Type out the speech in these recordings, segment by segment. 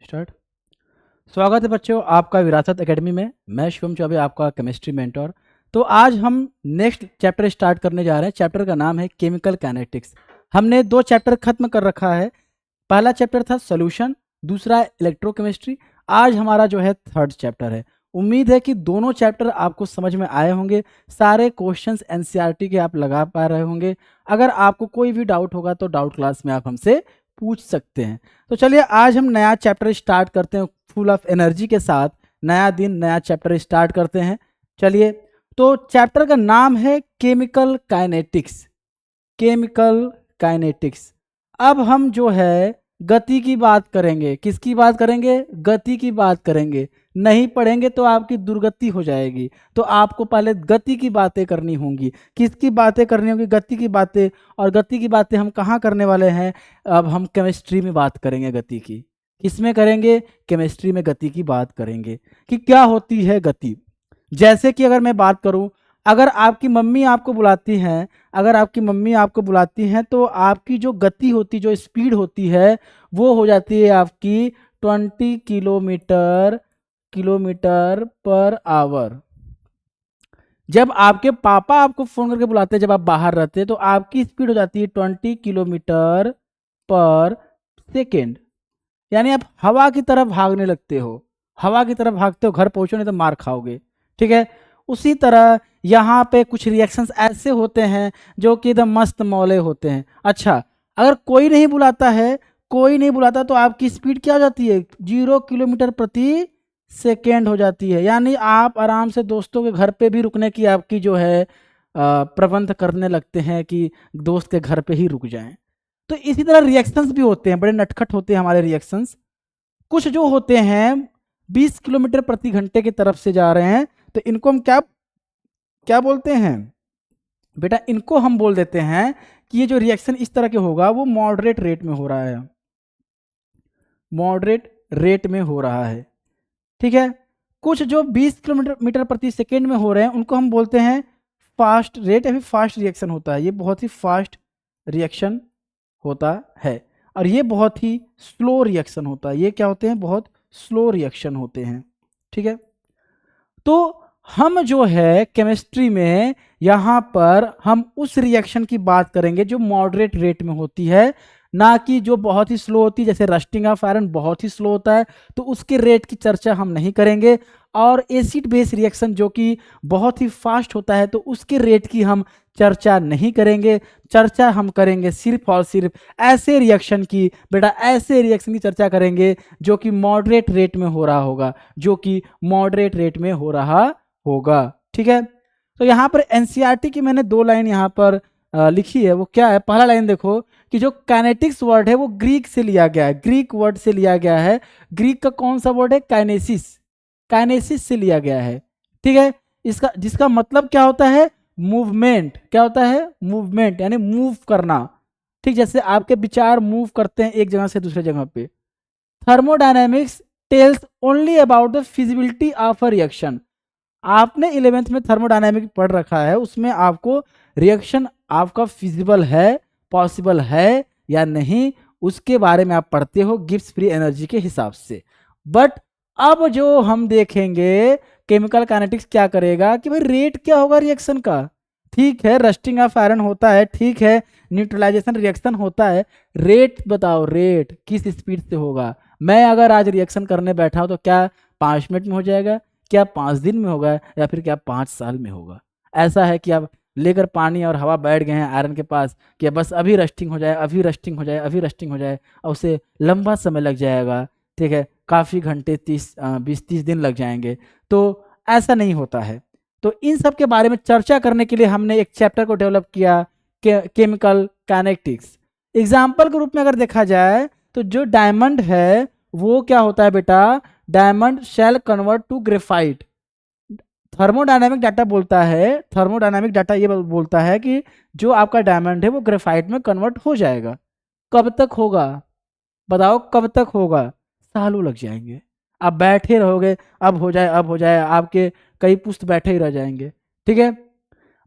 Start. स्वागत है बच्चों आपका विरासत एकेडमी में। मैं शिवम चौबे आपका केमिस्ट्री मेंटर। तो आज हम नेक्स्ट चैप्टर स्टार्ट करने जा रहे हैं। चैप्टर का नाम है केमिकल काइनेटिक्स। हमने 2 चैप्टर खत्म कर रखा है। पहला चैप्टर था सॉल्यूशन, दूसरा इलेक्ट्रोकेमिस्ट्री। आज हमारा जो है 3rd चैप्टर है। उम्मीद है कि दोनों चैप्टर आपको समझ में आए होंगे। सारे क्वेश्चंस एनसीईआरटी के आप लगा पा रहे होंगे। अगर आपको कोई भी डाउट होगा तो डाउट क्लास में आप हमसे पूछ सकते हैं। तो चलिए आज हम नया चैप्टर स्टार्ट करते हैं फुल ऑफ एनर्जी के साथ। नया दिन नया चैप्टर स्टार्ट करते हैं। चलिए, तो चैप्टर का नाम है केमिकल काइनेटिक्स। Chemical kinetics. अब हम जो है गति की बात करेंगे। किसकी बात करेंगे? गति की बात करेंगे। नहीं पढ़ेंगे तो आपकी दुर्गति हो जाएगी। तो आपको पहले गति की बातें करनी होंगी। किसकी बातें करनी होंगी? गति की बातें। और गति की बातें हम कहाँ करने वाले हैं? अब हम केमिस्ट्री में बात करेंगे गति की। किसमें करेंगे? केमिस्ट्री में गति की बात करेंगे कि क्या होती है गति। जैसे कि अगर मैं बात करूं, अगर आपकी मम्मी आपको बुलाती हैं तो आपकी जो गति होती, जो स्पीड होती है, वो हो जाती है आपकी 20 किलोमीटर पर आवर। जब आपके पापा आपको फोन करके बुलाते हैं, जब आप बाहर रहते हैं, तो आपकी स्पीड हो जाती है 20 किलोमीटर पर सेकेंड। यानी आप हवा की तरफ भागने लगते हो। हवा की तरफ भागते हो, घर पहुंचो नहीं तो मार खाओगे। ठीक है। उसी तरह यहाँ पे कुछ रिएक्शंस ऐसे होते हैं जो कि एकदम मस्त मौले होते हैं। अच्छा, अगर कोई नहीं बुलाता तो आपकी स्पीड क्या हो जाती है? 0 किलोमीटर प्रति सेकेंड हो जाती है। यानी आप आराम से दोस्तों के घर पे भी रुकने की आपकी जो है प्रबंध करने लगते हैं कि दोस्त के घर पे ही रुक जाएं। तो इसी तरह रिएक्शंस भी होते हैं, बड़े नटखट होते हैं हमारे रिएक्शंस। कुछ जो होते हैं 20 किलोमीटर प्रति घंटे की तरफ से जा रहे हैं, तो इनको हम क्या क्या बोलते हैं बेटा? इनको हम बोल देते हैं कि ये जो रिएक्शन इस तरह के होगा वो मॉडरेट रेट में हो रहा है। मॉडरेट रेट में हो रहा है। ठीक है। कुछ जो 20 किलोमीटर प्रति सेकेंड में हो रहे हैं उनको हम बोलते हैं फास्ट रेट या फिर फास्ट रिएक्शन होता है। ये बहुत ही फास्ट रिएक्शन होता है। और ये बहुत ही स्लो रिएक्शन होता है। ये क्या होते हैं? बहुत स्लो रिएक्शन होते हैं। ठीक है। तो हम जो है केमिस्ट्री में यहाँ पर हम उस रिएक्शन की बात करेंगे जो मॉडरेट रेट में होती है, ना कि जो बहुत ही स्लो होती है। जैसे रस्टिंग ऑफ आयरन बहुत ही स्लो होता है, तो उसके रेट की चर्चा हम नहीं करेंगे। और एसिड बेस रिएक्शन जो कि बहुत ही फास्ट होता है, तो उसके रेट की हम चर्चा नहीं करेंगे। चर्चा हम करेंगे सिर्फ और सिर्फ ऐसे रिएक्शन की। बेटा, ऐसे रिएक्शन की चर्चा करेंगे जो कि मॉडरेट रेट में हो रहा होगा। ठीक है। तो यहाँ पर एनसीईआरटी की मैंने 2 लाइन यहाँ पर लिखी है। वो क्या है? पहला लाइन देखो कि जो काइनेटिक्स वर्ड है वो ग्रीक से लिया गया है। ग्रीक वर्ड से लिया गया है। ग्रीक का कौन सा वर्ड है? काइनेसिस। काइनेसिस से लिया गया है। ठीक है। इसका जिसका मतलब क्या होता है? मूवमेंट। क्या होता है? मूवमेंट, यानी मूव करना। ठीक, जैसे आपके विचार मूव करते हैं एक जगह से दूसरे जगह पे। Thermodynamics tells only about the feasibility of a reaction. आपने 11th में थर्मोडायनेमिक पढ़ रखा है, उसमें आपको रिएक्शन आपका फिजिबल है, पॉसिबल है या नहीं, उसके बारे में आप पढ़ते हो गिब्स फ्री एनर्जी के हिसाब से। बट अब जो हम देखेंगे केमिकल काइनेटिक्स क्या करेगा कि भाई रेट क्या होगा रिएक्शन का। ठीक है, रस्टिंग ऑफ आयरन होता है, ठीक है, न्यूट्रलाइजेशन रिएक्शन होता है। रेट बताओ, रेट किस स्पीड से होगा? मैं अगर आज रिएक्शन करने बैठा हूं तो क्या 5 मिनट में हो जाएगा? क्या 5 दिन में होगा? या फिर क्या 5 साल में होगा? ऐसा है कि आप लेकर पानी और हवा बैठ गए हैं आयरन के पास कि बस अभी रस्टिंग हो जाए, अभी रस्टिंग हो जाए, अभी रस्टिंग हो जाए, और उसे लंबा समय लग जाएगा। ठीक है, काफ़ी घंटे 20-30 दिन लग जाएंगे। तो ऐसा नहीं होता है। तो इन सब के बारे में चर्चा करने के लिए हमने एक चैप्टर को डेवलप किया, केमिकल काइनेटिक्स। एग्जाम्पल के रूप में अगर देखा जाए तो जो डायमंड है वो क्या होता है बेटा? Diamond shall convert to graphite. Thermodynamic data ये बोलता है कि जो आपका डायमंड है वो ग्रेफाइट में कन्वर्ट हो जाएगा। कब तक होगा? बताओ कब तक होगा? सालों लग जाएंगे। आप बैठे रहोगे, अब हो जाए, आपके कई पुस्त बैठे ही रह जाएंगे। ठीक है।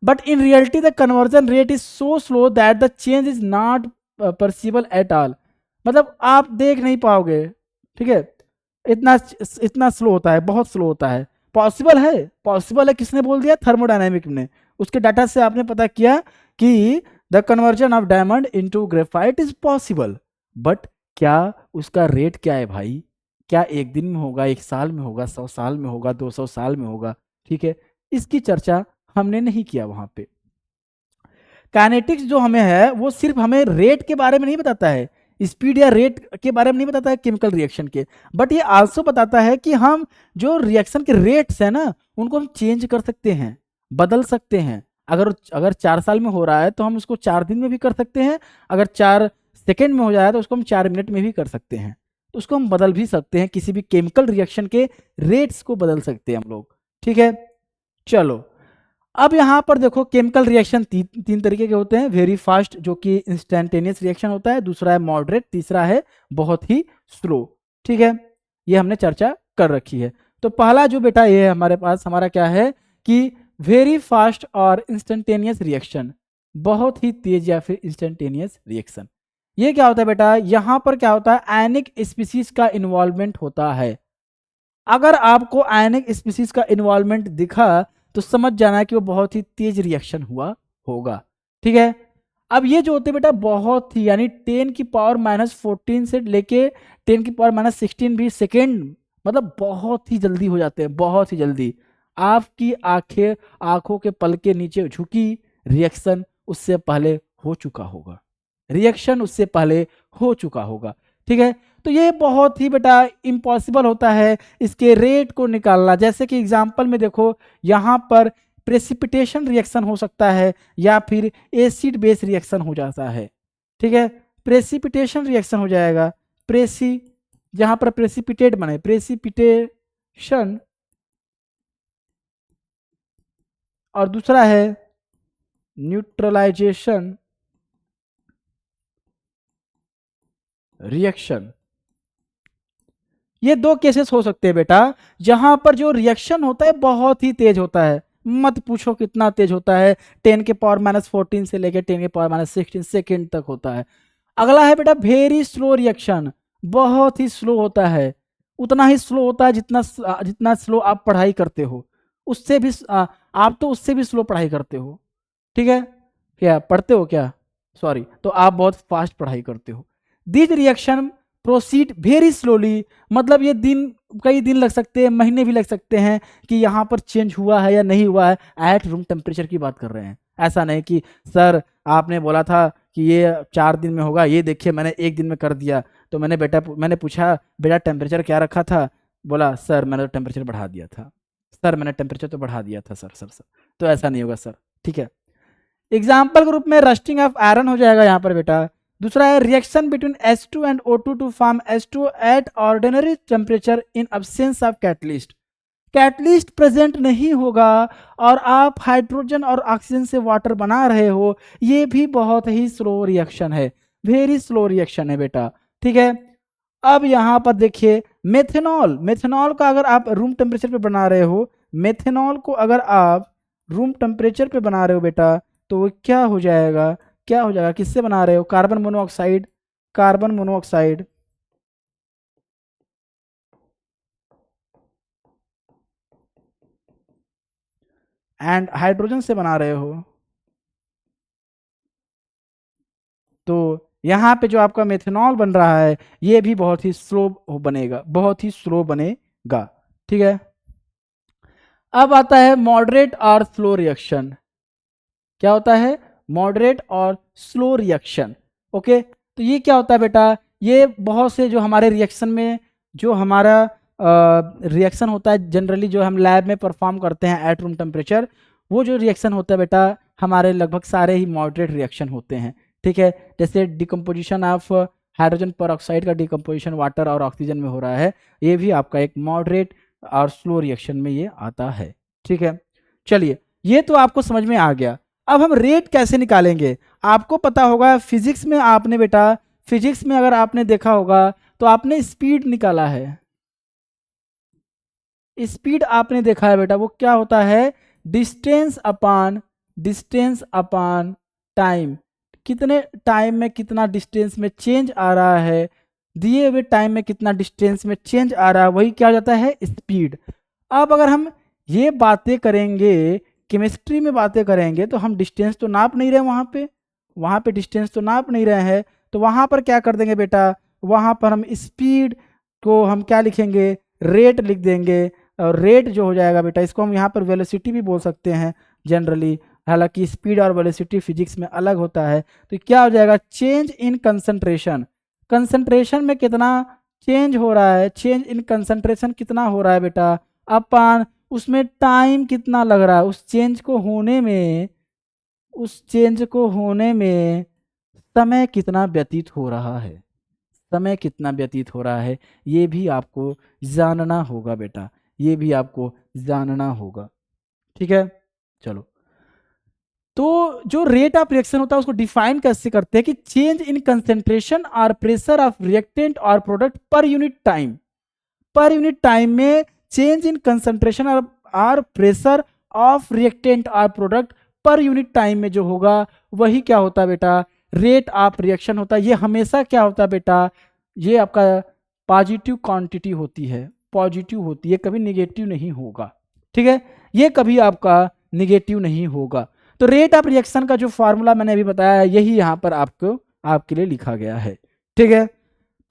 But in reality the conversion rate is so slow that the change is not perceivable at all. मतलब आप देख नहीं पाओगे। ठीक है, इतना इतना स्लो होता है, बहुत स्लो होता है। पॉसिबल है, पॉसिबल है, किसने बोल दिया? थर्मोडायनेमिक ने। उसके डाटा से आपने पता किया कि the conversion of diamond into graphite is possible, but क्या उसका रेट क्या है भाई? क्या एक दिन में होगा, एक साल में होगा, 100 साल में होगा, 200 साल में होगा? ठीक है, इसकी चर्चा हमने नहीं किया वहां पे। काइनेटिक्स जो हमें है वो सिर्फ हमें रेट के बारे में नहीं बताता है, स्पीड या रेट के बारे में नहीं बताता है केमिकल रिएक्शन के, बट ये आल्सो बताता है कि हम जो रिएक्शन के रेट्स है ना उनको हम चेंज कर सकते हैं, बदल सकते हैं। अगर अगर 4 साल में हो रहा है तो हम उसको 4 दिन में भी कर सकते हैं, अगर 4 सेकेंड में हो जाए तो उसको हम 4 मिनट में भी कर सकते हैं। तो उसको हम बदल भी सकते हैं, किसी भी केमिकल रिएक्शन के रेट्स को बदल सकते हैं हम लोग। ठीक है, चलो अब यहाँ पर देखो केमिकल रिएक्शन तीन तरीके के होते हैं। वेरी फास्ट जो कि इंस्टेंटेनियस रिएक्शन होता है, दूसरा है मॉडरेट, तीसरा है बहुत ही स्लो। ठीक है, ये हमने चर्चा कर रखी है। तो पहला जो बेटा ये है हमारे पास, हमारा क्या है कि वेरी फास्ट और इंस्टेंटेनियस रिएक्शन, बहुत ही तेज या फिर इंस्टेंटेनियस रिएक्शन। ये क्या होता है बेटा? यहाँ पर क्या होता है, आयनिक स्पीसीज का इन्वॉल्वमेंट होता है। अगर आपको आयनिक स्पीसीज का इन्वॉल्वमेंट दिखा तो समझ जाना कि वो बहुत ही तेज रिएक्शन हुआ होगा। ठीक है, अब ये जो होते हैं बेटा बहुत ही, यानी 10⁻⁻14 से लेके 10⁻⁻16 भी सेकेंड, मतलब बहुत ही जल्दी हो जाते हैं, बहुत ही जल्दी। आपकी आंखों के पल के नीचे झुकी, रिएक्शन उससे पहले हो चुका होगा, रिएक्शन उससे पहले हो चुका होगा। ठीक है, तो ये बहुत ही बेटा इम्पॉसिबल होता है इसके रेट को निकालना। जैसे कि एग्जाम्पल में देखो, यहाँ पर प्रेसिपिटेशन रिएक्शन हो सकता है या फिर एसिड बेस रिएक्शन हो जाता है। ठीक है, प्रेसिपिटेशन रिएक्शन हो जाएगा, जहाँ पर प्रेसिपिटेट बने, प्रेसिपिटेशन, और दूसरा है न्यूट्रलाइजेशन रिएक्शन। ये दो केसेस हो सकते हैं बेटा, जहां पर जो रिएक्शन होता है बहुत ही तेज होता है, मत पूछो कितना तेज होता है, 10⁻⁻14 से लेकर 10⁻⁻16 सेकेंड तक होता है। अगला है बेटा वेरी स्लो रिएक्शन, बहुत ही स्लो होता है, उतना ही स्लो होता है जितना जितना स्लो आप पढ़ाई करते हो, उससे भी आप तो उससे भी स्लो पढ़ाई करते हो। ठीक है, क्या पढ़ते हो क्या? सॉरी, तो आप बहुत फास्ट पढ़ाई करते हो। This reaction proceed very slowly, मतलब ये कई दिन लग सकते हैं, महीने भी लग सकते हैं कि यहाँ पर चेंज हुआ है या नहीं हुआ है। एट रूम टेम्परेचर की बात कर रहे हैं, ऐसा नहीं कि सर आपने बोला था कि ये 4 दिन में होगा, ये देखिए मैंने 1 दिन में कर दिया। तो मैंने पूछा बेटा टेम्परेचर क्या रखा था? बोला सर मैंने तो टेम्परेचर बढ़ा दिया था, सर मैंने टेम्परेचर तो बढ़ा दिया था सर। तो ऐसा नहीं होगा सर। ठीक है, एग्जाम्पल के रूप में रस्टिंग ऑफ आयरन हो जाएगा यहाँ पर बेटा। दूसरा है reaction between H2 and O2 to form H2 at ordinary temperature in absence of catalyst. Catalyst present नहीं होगा और आप हाइड्रोजन और ऑक्सीजन से वाटर बना रहे हो, ये भी बहुत ही स्लो रिएक्शन है, वेरी स्लो रिएक्शन है बेटा। ठीक है, अब यहाँ पर देखिए मेथेनॉल का अगर आप रूम टेम्परेचर पे बना रहे हो, मेथेनॉल को अगर आप रूम टेम्परेचर पे बना रहे हो बेटा, तो वो क्या हो जाएगा, किससे बना रहे हो? कार्बन मोनोऑक्साइड एंड हाइड्रोजन से बना रहे हो। तो यहाँ पे जो आपका मेथेनॉल बन रहा है ये भी बहुत ही स्लो बनेगा, बहुत ही स्लो बनेगा। ठीक है, अब आता है मॉडरेट और स्लो रिएक्शन। क्या होता है? मॉडरेट और स्लो रिएक्शन। ओके, तो ये क्या होता है बेटा? ये बहुत से जो हमारे रिएक्शन में जो हमारा रिएक्शन होता है जनरली जो हम लैब में परफॉर्म करते हैं एट रूम टेम्परेचर, वो जो रिएक्शन होता है बेटा हमारे लगभग सारे ही मॉडरेट रिएक्शन होते हैं। ठीक है, जैसे डिकम्पोजिशन ऑफ हाइड्रोजन पर ऑक्साइड का डिकम्पोजिशन वाटर और ऑक्सीजन में हो रहा है, ये भी आपका एक मॉडरेट और स्लो रिएक्शन में ये आता है। ठीक है, चलिए ये तो आपको समझ में आ गया। अब हम रेट कैसे निकालेंगे? आपको पता होगा फिजिक्स में, आपने बेटा फिजिक्स में अगर आपने देखा होगा तो आपने स्पीड निकाला है, स्पीड आपने देखा है बेटा, वो क्या होता है? डिस्टेंस अपान टाइम, कितने टाइम में कितना डिस्टेंस में चेंज आ रहा है, दिए हुए टाइम में कितना डिस्टेंस में चेंज आ रहा है, वही क्या हो जाता है, स्पीड। अब अगर हम ये बातें करेंगे, केमिस्ट्री में बातें करेंगे, तो हम डिस्टेंस तो नाप नहीं रहे वहाँ पे डिस्टेंस तो नाप नहीं रहे हैं, तो वहाँ पर क्या कर देंगे बेटा, वहाँ पर हम स्पीड को हम क्या लिखेंगे, रेट लिख देंगे। और रेट जो हो जाएगा बेटा, इसको हम यहाँ पर वेलोसिटी भी बोल सकते हैं जनरली, हालांकि स्पीड और वेलोसिटी फिजिक्स में अलग होता है। तो क्या हो जाएगा, चेंज इन कंसंट्रेशन, कंसंट्रेशन में कितना चेंज हो रहा है, चेंज इन कंसंट्रेशन कितना हो रहा है बेटा, अपन उसमें टाइम कितना लग रहा है, उस चेंज को होने में समय कितना व्यतीत हो रहा है, समय कितना व्यतीत हो रहा है, ये भी आपको जानना होगा बेटा, ये भी आपको जानना होगा। ठीक है, चलो। तो जो रेट ऑफ रिएक्शन होता है उसको डिफाइन कैसे करते हैं कि चेंज इन कंसेंट्रेशन और प्रेशर ऑफ रिएक्टेंट और product per unit time, per unit time में चेंज इन कंसेंट्रेशन और प्रेशर ऑफ रिएक्टेंट और प्रोडक्ट पर यूनिट टाइम में जो होगा वही क्या होता है बेटा, रेट ऑफ रिएक्शन होता है। ये हमेशा क्या होता है बेटा, ये आपका पॉजिटिव क्वांटिटी होती है, पॉजिटिव होती है, कभी निगेटिव नहीं होगा। ठीक है, ये कभी आपका निगेटिव नहीं होगा। तो रेट ऑफ रिएक्शन का जो फॉर्मूला मैंने अभी बताया यही यहाँ पर आपके लिए लिखा गया है। ठीक है,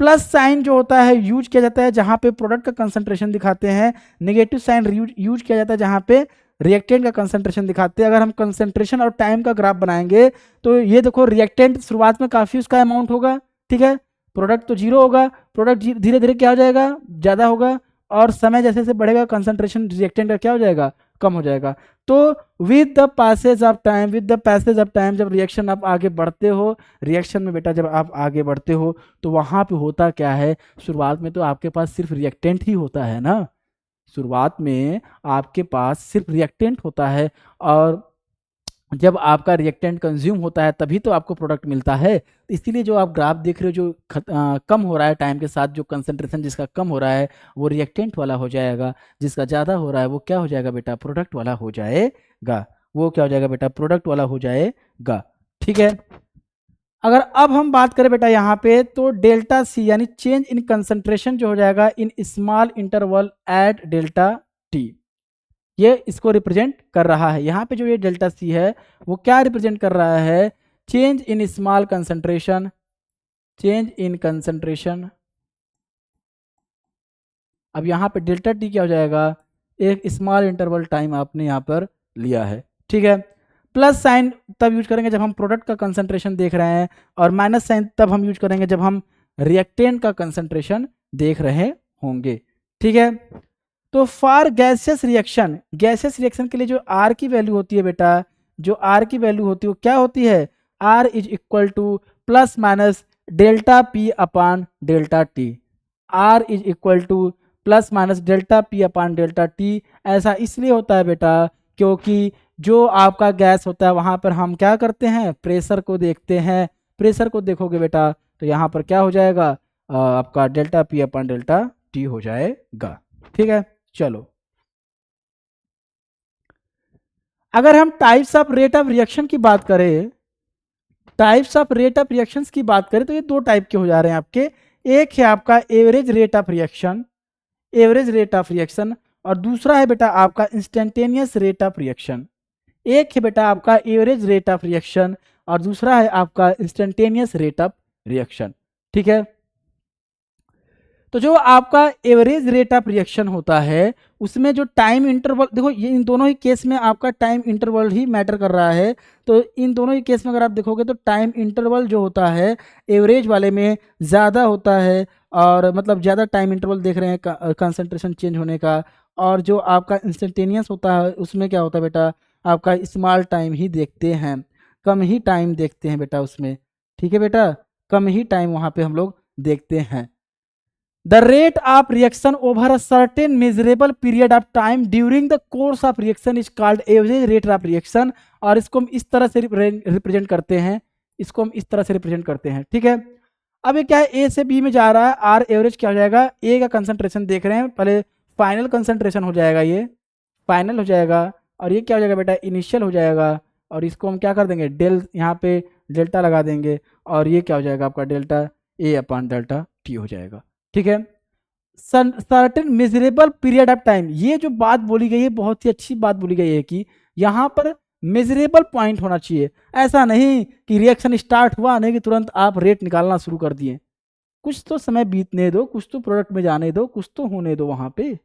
प्लस साइन जो होता है यूज किया जाता है जहां पे प्रोडक्ट का कंसंट्रेशन दिखाते हैं, नेगेटिव साइन यूज किया जाता है जहां पे रिएक्टेंट का कंसंट्रेशन दिखाते हैं। अगर हम कंसंट्रेशन और टाइम का ग्राफ बनाएंगे तो ये देखो, रिएक्टेंट शुरुआत में काफी उसका अमाउंट होगा, ठीक है, प्रोडक्ट तो जीरो होगा, प्रोडक्ट धीरे धीरे क्या हो जाएगा, ज्यादा होगा, और समय जैसे जैसे बढ़ेगा कंसंट्रेशन रिएक्टेंट का क्या हो जाएगा, कम हो जाएगा। तो with the passage of time जब रिएक्शन आप आगे बढ़ते हो, रिएक्शन में बेटा जब आप आगे बढ़ते हो तो वहां पे होता क्या है, शुरुआत में तो आपके पास सिर्फ रिएक्टेंट ही होता है ना, शुरुआत में आपके पास सिर्फ रिएक्टेंट होता है, और जब आपका रिएक्टेंट कंज्यूम होता है तभी तो आपको प्रोडक्ट मिलता है। तो इसीलिए जो आप ग्राफ देख रहे हो जो कम हो रहा है टाइम के साथ, जो कंसंट्रेशन जिसका कम हो रहा है वो रिएक्टेंट वाला हो जाएगा, जिसका ज़्यादा हो रहा है वो क्या हो जाएगा बेटा, प्रोडक्ट वाला हो जाएगा, वो क्या हो जाएगा बेटा, प्रोडक्ट वाला हो जाएगा। ठीक है, अगर अब हम बात करें बेटा यहाँ पे, तो डेल्टा सी यानी चेंज इन कंसंट्रेशन जो हो जाएगा in small interval at delta T, ये इसको रिप्रेजेंट कर रहा है। यहाँ पे जो ये डेल्टा सी है वो क्या रिप्रेजेंट कर रहा है, change in small concentration, change in concentration. अब यहाँ पे डेल्टा टी क्या हो जाएगा, एक स्मॉल इंटरवल टाइम आपने यहाँ पर लिया है। ठीक है, प्लस साइन तब यूज करेंगे जब हम प्रोडक्ट का कंसंट्रेशन देख रहे हैं, और माइनस साइन तब हम यूज करेंगे जब हम रिएक्टेंट का कंसंट्रेशन देख रहे होंगे। ठीक है, तो फॉर गैसियस रिएक्शन के लिए जो आर की वैल्यू होती है बेटा, जो आर की वैल्यू होती है वो क्या होती है, R is equal to plus minus delta P upon delta T, R is equal to plus minus delta P upon delta T. ऐसा इसलिए होता है बेटा क्योंकि जो आपका गैस होता है वहां पर हम क्या करते हैं, प्रेशर को देखते हैं, प्रेशर को देखोगे बेटा तो यहाँ पर क्या हो जाएगा, आपका delta P upon delta T हो जाएगा। ठीक है, चलो, अगर हम types of rate of reaction की बात करें, types of rate of reactions की बात करें तो ये दो टाइप के हो जा रहे हैं आपके। एक है आपका average rate of reaction, average rate of reaction, और दूसरा है बेटा आपका इंस्टेंटेनियस रेट ऑफ रिएक्शन। एक है बेटा आपका एवरेज रेट ऑफ रिएक्शन और दूसरा है आपका इंस्टेंटेनियस रेट ऑफ रिएक्शन। ठीक है, तो जो आपका एवरेज रेट ऑफ रिएक्शन होता है उसमें जो टाइम इंटरवल, देखो ये इन दोनों ही केस में आपका टाइम इंटरवल ही मैटर कर रहा है। तो इन दोनों ही केस में अगर आप देखोगे तो टाइम इंटरवल जो होता है एवरेज वाले में ज़्यादा होता है, और मतलब ज़्यादा टाइम इंटरवल देख रहे हैं कंसंट्रेशन चेंज होने का। और जो आपका इंस्टेंटेनियस होता है उसमें क्या होता है बेटा, आपका स्मॉल टाइम ही देखते हैं, कम ही टाइम देखते हैं बेटा उसमें। ठीक है बेटा, कम ही टाइम वहाँ पे हम लोग देखते हैं। The rate of reaction over a certain measurable period of time during the course of reaction is called average rate of reaction। और इसको हम इस तरह से रिप्रेजेंट करते हैं, इसको हम इस तरह से रिप्रेजेंट करते हैं। ठीक है, अब ये क्या है, ए से बी में जा रहा है, आर एवरेज क्या हो जाएगा, ए का कंसंट्रेशन देख रहे हैं, पहले फाइनल कंसंट्रेशन हो जाएगा, ये फाइनल हो जाएगा, और ये क्या हो जाएगा बेटा, इनिशियल हो जाएगा, और इसको हम क्या कर देंगे, डेल यहाँ पे डेल्टा लगा देंगे, और ये क्या हो जाएगा आपका delta A upon delta T हो जाएगा। ठीक है, certain measurable period of time, ये जो बात बोली गई है बहुत ही अच्छी बात बोली गई है कि यहाँ पर मेजरेबल पॉइंट होना चाहिए। ऐसा नहीं कि रिएक्शन स्टार्ट हुआ नहीं कि तुरंत आप रेट निकालना शुरू कर दिए, कुछ तो समय बीतने दो, कुछ तो प्रोडक्ट में जाने दो, कुछ तो होने दो वहां पे।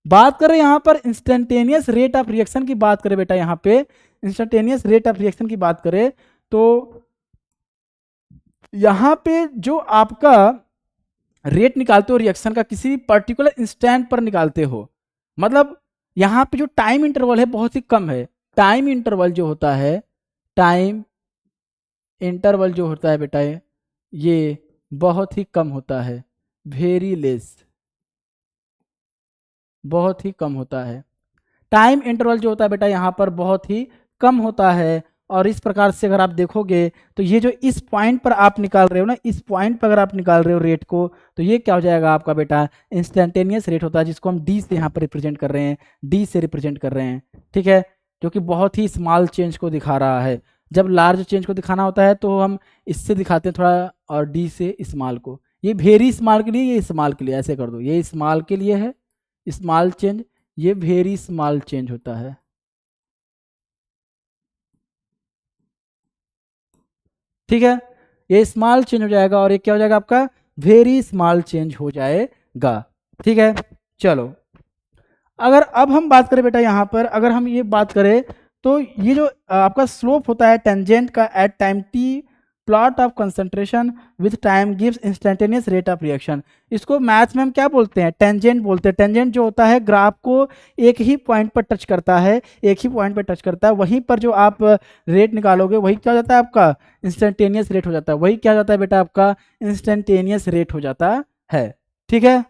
बात करें यहाँ पर इंस्टेंटेनियस रेट ऑफ रिएक्शन की बात करें बेटा, यहाँ पे इंस्टेंटेनियस रेट ऑफ रिएक्शन की बात करें तो यहाँ पे जो आपका रेट निकालते हो रिएक्शन का किसी भी पर्टिकुलर इंस्टेंट पर निकालते हो, मतलब यहाँ पे जो टाइम इंटरवल है बहुत ही कम है। टाइम इंटरवल जो होता है, टाइम इंटरवल जो होता है बेटा ये बहुत ही कम होता है, वेरी लेस, बहुत ही कम होता है। टाइम इंटरवल जो होता है बेटा यहाँ पर बहुत ही कम होता है। और इस प्रकार से अगर आप देखोगे तो ये जो इस पॉइंट पर आप निकाल रहे हो ना, इस पॉइंट पर अगर आप निकाल रहे हो रेट को, तो ये क्या हो जाएगा आपका बेटा इंस्टेंटेनियस रेट होता है, जिसको हम डी से यहाँ पर रिप्रेजेंट कर रहे हैं, डी से रिप्रेजेंट कर रहे हैं। ठीक है, जो कि बहुत ही स्मॉल चेंज को दिखा रहा है। जब लार्ज चेंज को दिखाना होता है तो हम इससे दिखाते हैं थोड़ा, और डी से स्मॉल को। ये वेरी स्मॉल के लिए, ये स्मॉल के लिए, ऐसे कर दो, ये स्मॉल के लिए है स्मॉल चेंज, ये वेरी स्मॉल चेंज होता है। ठीक है, ये स्मॉल चेंज हो जाएगा और ये क्या हो जाएगा आपका वेरी स्मॉल चेंज हो जाएगा। ठीक है, चलो अगर अब हम बात करें बेटा यहाँ पर, अगर हम ये बात करें तो ये जो आपका स्लोप होता है टेंजेंट का at time T, plot of concentration with time gives instantaneous rate of reaction. इसको मैथ्स में हम क्या बोलते हैं, टेंजेंट बोलते हैं। टेंजेंट जो होता है ग्राफ को एक ही पॉइंट पर टच करता है, एक ही पॉइंट पर टच करता है, वहीं पर जो आप रेट निकालोगे वही क्या हो जाता है आपका इंस्टेंटेनियस रेट हो जाता है, वही क्या हो जाता है बेटा आपका इंस्टेंटेनियस रेट हो जाता है। ठीक है,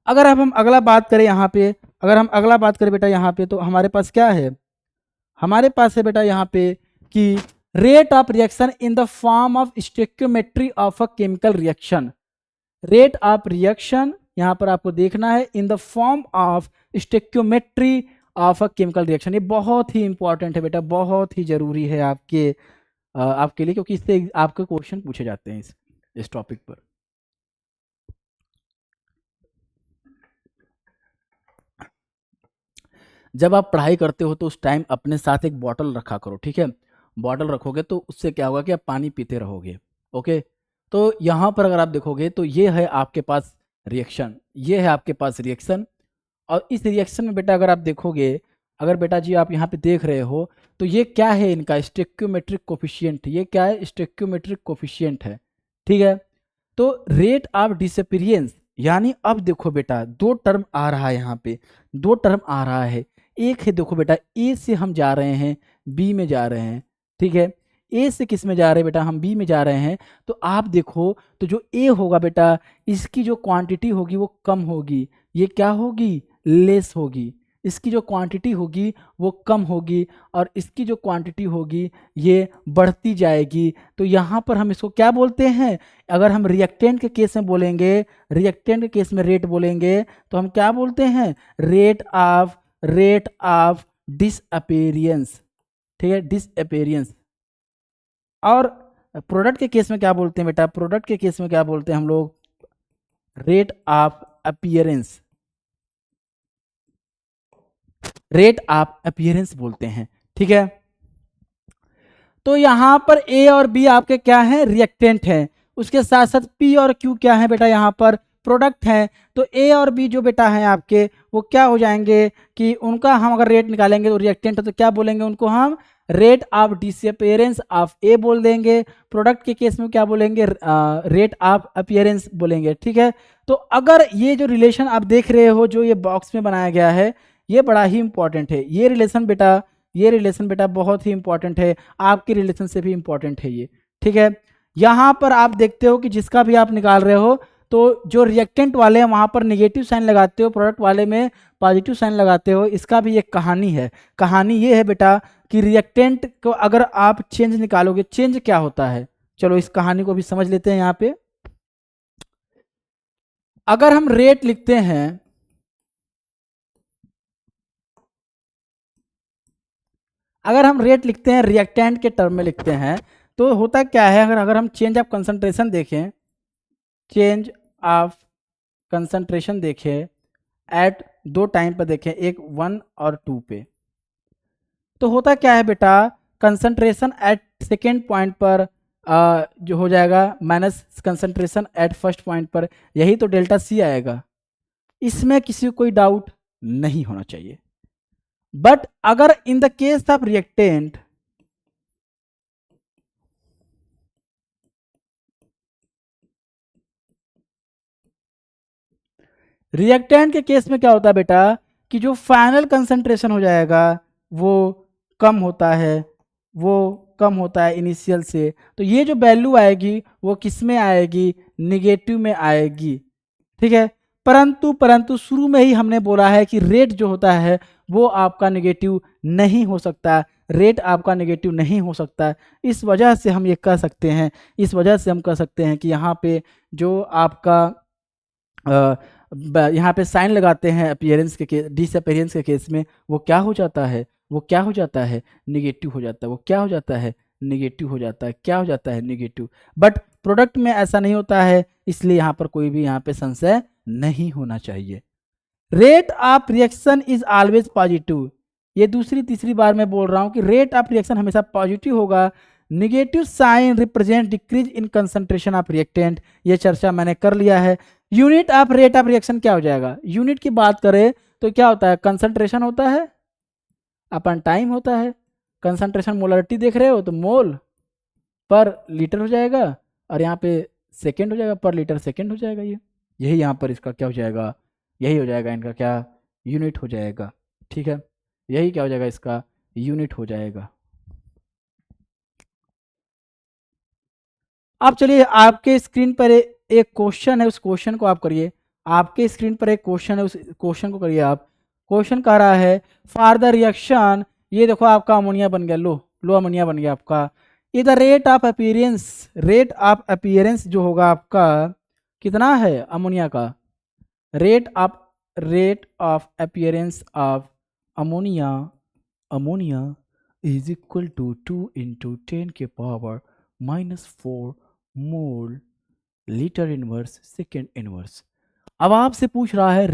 अगर अब हम अगला बात करें यहाँ पे, अगर हम अगला बात करें बेटा यहाँ पे, तो हमारे पास क्या है, हमारे पास है बेटा यहाँ पे कि rate of reaction in the form of stoichiometry of a chemical reaction. Rate of reaction यहाँ पर आपको देखना है in the form of stoichiometry of a chemical reaction. ये बहुत ही इंपॉर्टेंट है बेटा, बहुत ही जरूरी है आपके लिए, क्योंकि इससे आपके क्वेश्चन पूछे जाते हैं इस टॉपिक पर। जब आप पढ़ाई करते हो तो उस टाइम अपने साथ एक बॉटल रखा करो। ठीक है, बॉटल रखोगे तो उससे क्या होगा कि आप पानी पीते रहोगे। ओके, तो यहाँ पर अगर आप देखोगे तो ये है आपके पास रिएक्शन, ये है आपके पास रिएक्शन। और इस रिएक्शन में बेटा अगर आप देखोगे, अगर बेटा जी आप यहाँ पे देख रहे हो तो ये क्या है, इनका स्टोइकियोमेट्रिक कोफिशिएंट, ये क्या है स्टोइकियोमेट्रिक कोफिशिएंट है। ठीक है, तो रेट ऑफ डिसअपीयरेंस, यानी अब देखो बेटा दो टर्म आ रहा है यहाँ पे, दो टर्म आ रहा है। एक है देखो बेटा ए से हम जा रहे हैं बी में जा रहे हैं। ठीक है, ए से किस में जा रहे हैं बेटा, हम बी में जा रहे हैं। तो आप देखो तो जो ए होगा बेटा, इसकी जो क्वांटिटी होगी वो कम होगी, ये क्या होगी लेस होगी। इसकी जो क्वांटिटी होगी वो कम होगी और इसकी जो क्वांटिटी होगी ये बढ़ती जाएगी। तो यहाँ पर हम इसको क्या बोलते हैं, अगर हम रिएक्टेंट के केस में बोलेंगे, रिएक्टेंट के केस में रेट बोलेंगे तो हम क्या बोलते हैं रेट ऑफ डिसअपेरियंस। ठीक है, डिसअपेरियंस। और प्रोडक्ट के केस में क्या बोलते हैं बेटा, प्रोडक्ट के केस में क्या बोलते हैं हम लोग, rate of appearance, rate of appearance बोलते हैं। ठीक है, तो यहां पर ए और बी आपके क्या हैं रिएक्टेंट हैं, उसके साथ साथ पी और क्यू क्या है बेटा यहाँ पर प्रोडक्ट हैं। तो ए और बी जो बेटा हैं आपके वो क्या हो जाएंगे कि उनका हम अगर रेट निकालेंगे तो रिएक्टेंट है तो क्या बोलेंगे उनको हम रेट ऑफ डिसअपियरेंस ऑफ ए बोल देंगे। प्रोडक्ट के केस में क्या बोलेंगे रेट ऑफ अपीयरेंस बोलेंगे। ठीक है, तो अगर ये जो रिलेशन आप देख रहे हो जो ये बॉक्स में बनाया गया है ये बड़ा ही इंपॉर्टेंट है, ये रिलेशन बेटा, ये रिलेशन बेटा बहुत ही इंपॉर्टेंट है, आपके रिलेशन से भी इंपॉर्टेंट है ये। ठीक है, यहाँ पर आप देखते हो कि जिसका भी आप निकाल रहे हो तो जो रिएक्टेंट वाले हैं वहाँ पर नेगेटिव साइन लगाते हो, प्रोडक्ट वाले में पॉजिटिव साइन लगाते हो। इसका भी एक कहानी है, कहानी ये है बेटा कि रिएक्टेंट को अगर आप चेंज निकालोगे, चेंज क्या होता है, चलो इस कहानी को भी समझ लेते हैं। यहाँ पे अगर हम रेट लिखते हैं, अगर हम रेट लिखते हैं रिएक्टेंट के टर्म में लिखते हैं तो होता क्या है, अगर हम चेंज ऑफ कंसंट्रेशन देखें, चेंज ऑफ कंसंट्रेशन देखें एट दो टाइम पर देखें, एक 1 और 2 पे, तो होता क्या है बेटा, कंसंट्रेशन एट सेकेंड पॉइंट पर जो हो जाएगा minus concentration at first point पर, यही तो डेल्टा सी आएगा। इसमें किसी को कोई डाउट नहीं होना चाहिए। बट अगर in the case of reactant, reactant के केस में क्या होता है बेटा कि जो फाइनल कंसंट्रेशन हो जाएगा वो कम होता है, वो कम होता है इनिशियल से, तो ये जो वैल्यू आएगी वो किस में आएगी, निगेटिव में आएगी, ठीक है। परंतु शुरू में ही हमने बोला है कि रेट जो होता है वो आपका नेगेटिव नहीं हो सकता, रेट आपका नेगेटिव नहीं हो सकता। इस वजह से हम ये कह सकते हैं, इस वजह से हम कह सकते हैं कि यहाँ पे जो आपका यहाँ पे साइन लगाते हैं अपीयरेंस के केस, डिसअपीयरेंस के केस में, वो क्या हो जाता है, वो क्या हो जाता है, निगेटिव हो जाता है, वो क्या हो जाता है, निगेटिव हो जाता है, क्या हो जाता है, निगेटिव। बट प्रोडक्ट में ऐसा नहीं होता है, इसलिए यहाँ पर कोई भी यहाँ पे संशय नहीं होना चाहिए। Rate of reaction is always positive, ये दूसरी तीसरी बार मैं बोल रहा हूँ कि रेट ऑफ रिएक्शन हमेशा पॉजिटिव होगा। Negative sign represent decrease in concentration of reactant, ये चर्चा मैंने कर लिया है। Unit of rate of reaction क्या हो जाएगा, यूनिट की बात करें तो क्या होता है, कंसंट्रेशन होता है अपन टाइम होता है, कंसंट्रेशन मोलरिटी देख रहे हो तो मोल पर लीटर हो जाएगा, और यहाँ पे सेकेंड हो जाएगा, पर लीटर सेकेंड हो जाएगा, ये यही यहाँ पर इसका क्या हो जाएगा, यही हो जाएगा इनका क्या, यूनिट हो जाएगा, ठीक है, यही क्या हो जाएगा इसका, यूनिट हो जाएगा। अब चलिए आपके स्क्रीन पर एक क्वेश्चन है, उस क्वेश्चन को आप करिए, आपके स्क्रीन पर एक क्वेश्चन है, उस क्वेश्चन को करिए आप। क्वेश्चन कह रहा है फॉर द रिएक्शन, ये देखो आपका अमोनिया बन गया, लो अमोनिया बन गया आपका, ये the rate of appearance, rate of appearance जो होगा आपका कितना है अमोनिया का, rate of appearance of ammonia, ammonia is equal to 2 into 10 के power -4 mole litre inverse second inverse. अब आपसे पूछ रहा है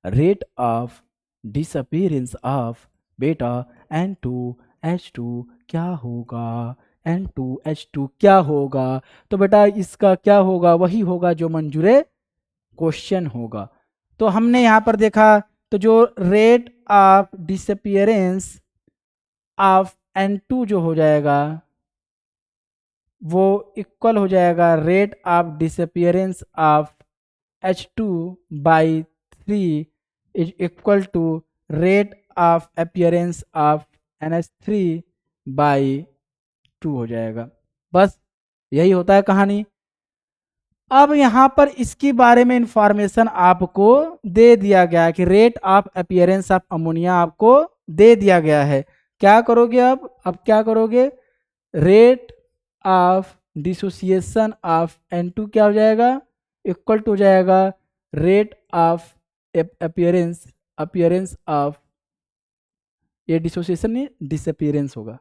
रेट ऑफ डिसअपीयरेंस ऑफ बेटा N2H2 क्या होगा, N2H2 क्या होगा, तो बेटा इसका क्या होगा, वही होगा जो मंजूरे क्वेश्चन होगा। तो हमने यहाँ पर देखा, तो जो rate of disappearance of N2 जो हो जाएगा वो इक्वल हो जाएगा rate of disappearance of H2 by 3 is equal to rate of appearance of NH3 by 2 हो जाएगा। बस यही होता है कहानी। अब यहाँ पर इसके बारे में इंफॉर्मेशन आपको दे दिया गया कि rate of appearance of ammonia आपको दे दिया गया है। क्या करोगे अब क्या करोगे, rate of dissociation of N2 क्या हो जाएगा, इक्वल टू हो जाएगा रेट ऑफ अपीयरेंस ऑफ, ये डिसोसिएशन नहीं डिसअपीयरेंस होगा,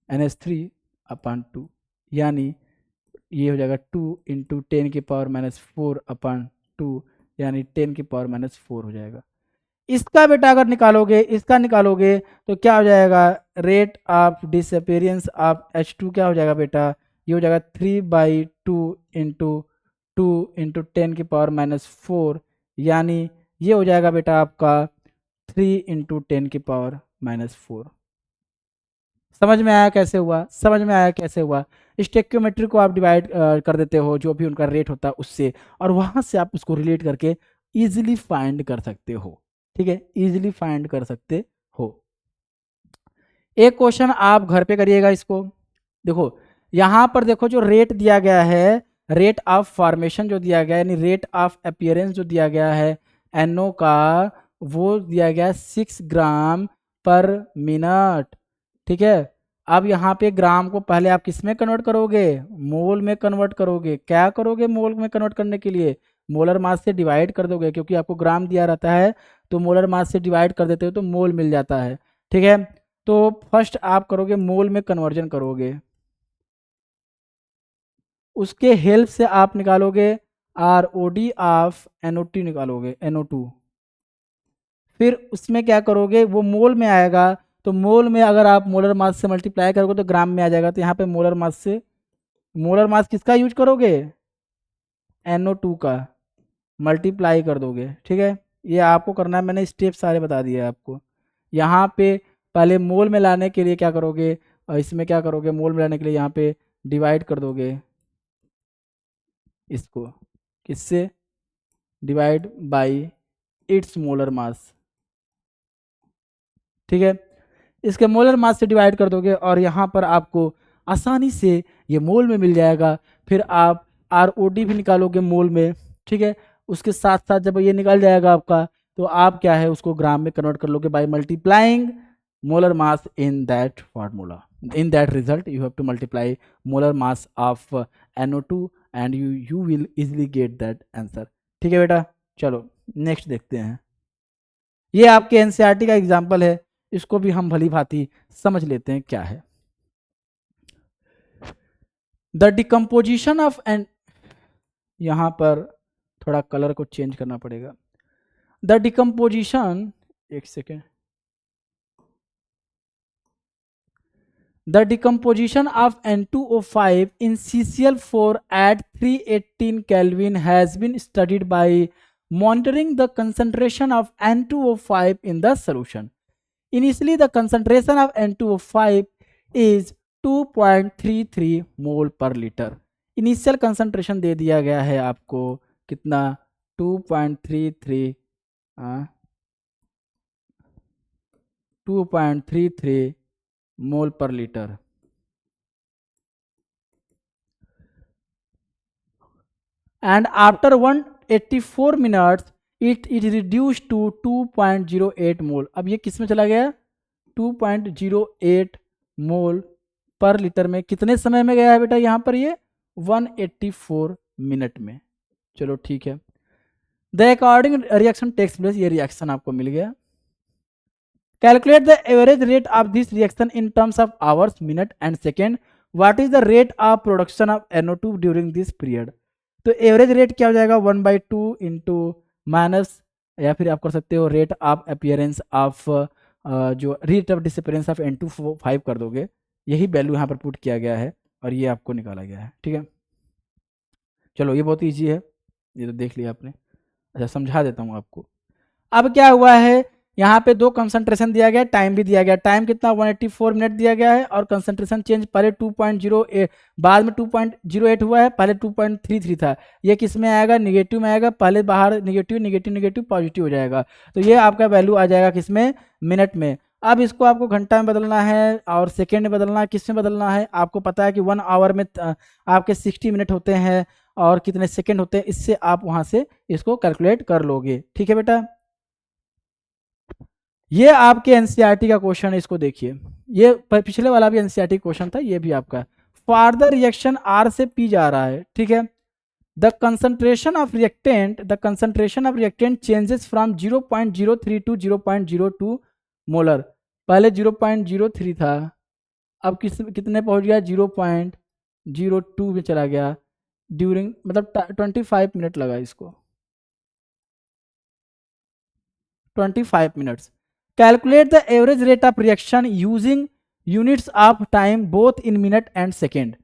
NH3/2, यानी ये हो जाएगा 2 इंटू 10 की पावर -4/2, यानी 10 की पावर -4 हो जाएगा। इसका बेटा अगर निकालोगे, इसका निकालोगे तो क्या हो जाएगा, rate of disappearance of H2 क्या हो जाएगा बेटा, ये हो जाएगा 3/2 इंटू 2 इंटू 10 की पावर -4, यानी ये हो जाएगा बेटा आपका 3 इंटू 10 की पावर -4। समझ में आया कैसे हुआ, समझ में आया कैसे हुआ। स्टेक्योमेट्री को आप डिवाइड कर देते हो जो भी उनका रेट होता है उससे, और वहां से आप उसको रिलेट करके इजीली फाइंड कर सकते हो, ठीक है, इजीली फाइंड कर सकते हो। एक क्वेश्चन आप घर पे करिएगा इसको, देखो यहाँ पर देखो जो रेट दिया गया है, रेट ऑफ फॉर्मेशन जो दिया गया है, यानी रेट ऑफ अपीयरेंस जो दिया गया है NO का, वो दिया गया 6 ग्राम पर मिनट, ठीक है। अब यहाँ पे ग्राम को पहले आप किस में कन्वर्ट करोगे, मोल में कन्वर्ट करोगे। क्या करोगे मोल में कन्वर्ट करने के लिए, मोलर मास से डिवाइड कर दोगे, क्योंकि आपको ग्राम दिया रहता है तो मोलर मास से डिवाइड कर देते हो तो मोल मिल जाता है, ठीक है। तो फर्स्ट आप करोगे मोल में कन्वर्जन करोगे, उसके हेल्प से आप निकालोगे ROD ऑफ NO2 निकालोगे, NO2। फिर उसमें क्या करोगे, वो मोल में आएगा, तो मोल में अगर आप मोलर मास से मल्टीप्लाई करोगे तो ग्राम में आ जाएगा। तो यहाँ पे मोलर मास से, मोलर मास किसका यूज करोगे, NO2 का मल्टीप्लाई कर दोगे। ठीक है, ये आपको करना है, मैंने स्टेप सारे बता दिए आपको। यहाँ पे पहले मोल में लाने के लिए क्या करोगे, और इसमें क्या करोगे, मोल में लाने के लिए यहाँ पे डिवाइड कर दोगे इसको, किससे, divide by its molar mass. ठीक है, इसके मोलर मास से डिवाइड कर दोगे और यहाँ पर आपको आसानी से ये मोल में मिल जाएगा। फिर आप ROD भी निकालोगे मोल में। ठीक है, उसके साथ साथ जब ये निकल जाएगा आपका, तो आप क्या है उसको ग्राम में कन्वर्ट कर लोगे by multiplying molar mass in that formula. In that result you have to multiply molar mass of NO2 and you will easily get that answer. ठीक है बेटा, चलो नेक्स्ट देखते हैं। ये आपके NCERT का एग्जाम्पल है, इसको भी हम भली भांति समझ लेते हैं क्या है। द डिकम्पोजिशन ऑफ एन, यहां पर थोड़ा कलर को चेंज करना पड़ेगा। द डिकम्पोजिशन, एक second, the decomposition of N2O5 in CCl4 at 318 Kelvin has been studied by monitoring the concentration of N2O5 in the solution. Initially, the concentration of N2O5 is 2.33 mole per litre. Initial concentration दे दिया गया है आपको कितना, 2.33 2.33 mole per litre. And after 184 minutes it is reduce to 2.08 mole. अब ये किस में चला गया, 2.08 मोल पर लीटर में। कितने समय में गया है बेटा, यहाँ पर ये 184 मिनट में। चलो ठीक है, the according reaction takes place, ये रिएक्शन आपको मिल गया। Calculate the average rate of this reaction in terms of hours, minute and second. What is the rate of production of NO2 during this period. तो average rate क्या हो जाएगा, 1/2 into minus, या फिर आप कर सकते हो रेट ऑफ अपीयरेंस ऑफ, जो rate of disappearance of N2O5 कर दोगे। यही वैल्यू यहाँ पर पुट किया गया है और ये आपको निकाला गया है। ठीक है, चलो ये बहुत ईजी है, ये तो देख लिया आपने। अच्छा समझा देता हूँ आपको। अब क्या हुआ है, यहाँ पे दो कंसंट्रेशन दिया गया, टाइम भी दिया गया। टाइम कितना, 184 मिनट दिया गया है, और कंसंट्रेशन चेंज पहले 2.08, बाद में 2.08 हुआ है, पहले 2.33 था। ये किस में आएगा, निगेटिव में आएगा, पहले बाहर निगेटिव निगेटिव निगेटिव पॉजिटिव हो जाएगा। तो ये आपका वैल्यू आ जाएगा किस में, मिनट में। अब इसको आपको घंटा में बदलना है और सेकेंड में बदलना है, किस में बदलना है, आपको पता है कि 1 आवर में आपके 60 मिनट होते हैं और कितने सेकेंड होते हैं, इससे आप वहाँ से इसको कैलकुलेट कर लोगे। ठीक है बेटा, ये आपके NCERT का क्वेश्चन है, इसको देखिए। ये पिछले वाला भी NCERT क्वेश्चन था, ये भी आपका। फार्दर रिएक्शन R से P जा रहा है। ठीक है, the concentration of reactant changes from 0.03 to 0.02 molar. पहले 0.03 था, अब कितने पहुंच गया, 0.02 में चला गया। ड्यूरिंग मतलब 25 मिनट लगा इसको, 25 minutes. Calculate the average rate of reaction using units of time both in minute and second.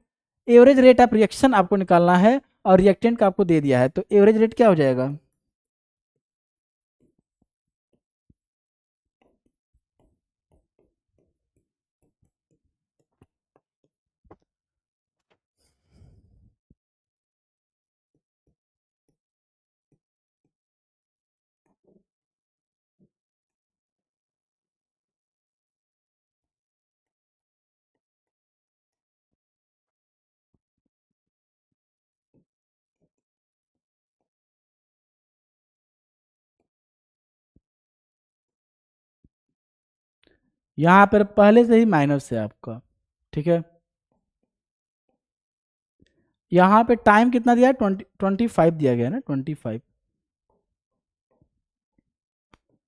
Average rate of reaction आपको निकालना है और रिएक्टेंट का आपको दे दिया है, तो एवरेज रेट क्या हो जाएगा, यहाँ पर पहले से ही माइनस है आपका। ठीक है, यहाँ पे टाइम कितना दिया है, 25 दिया गया है ना, 25।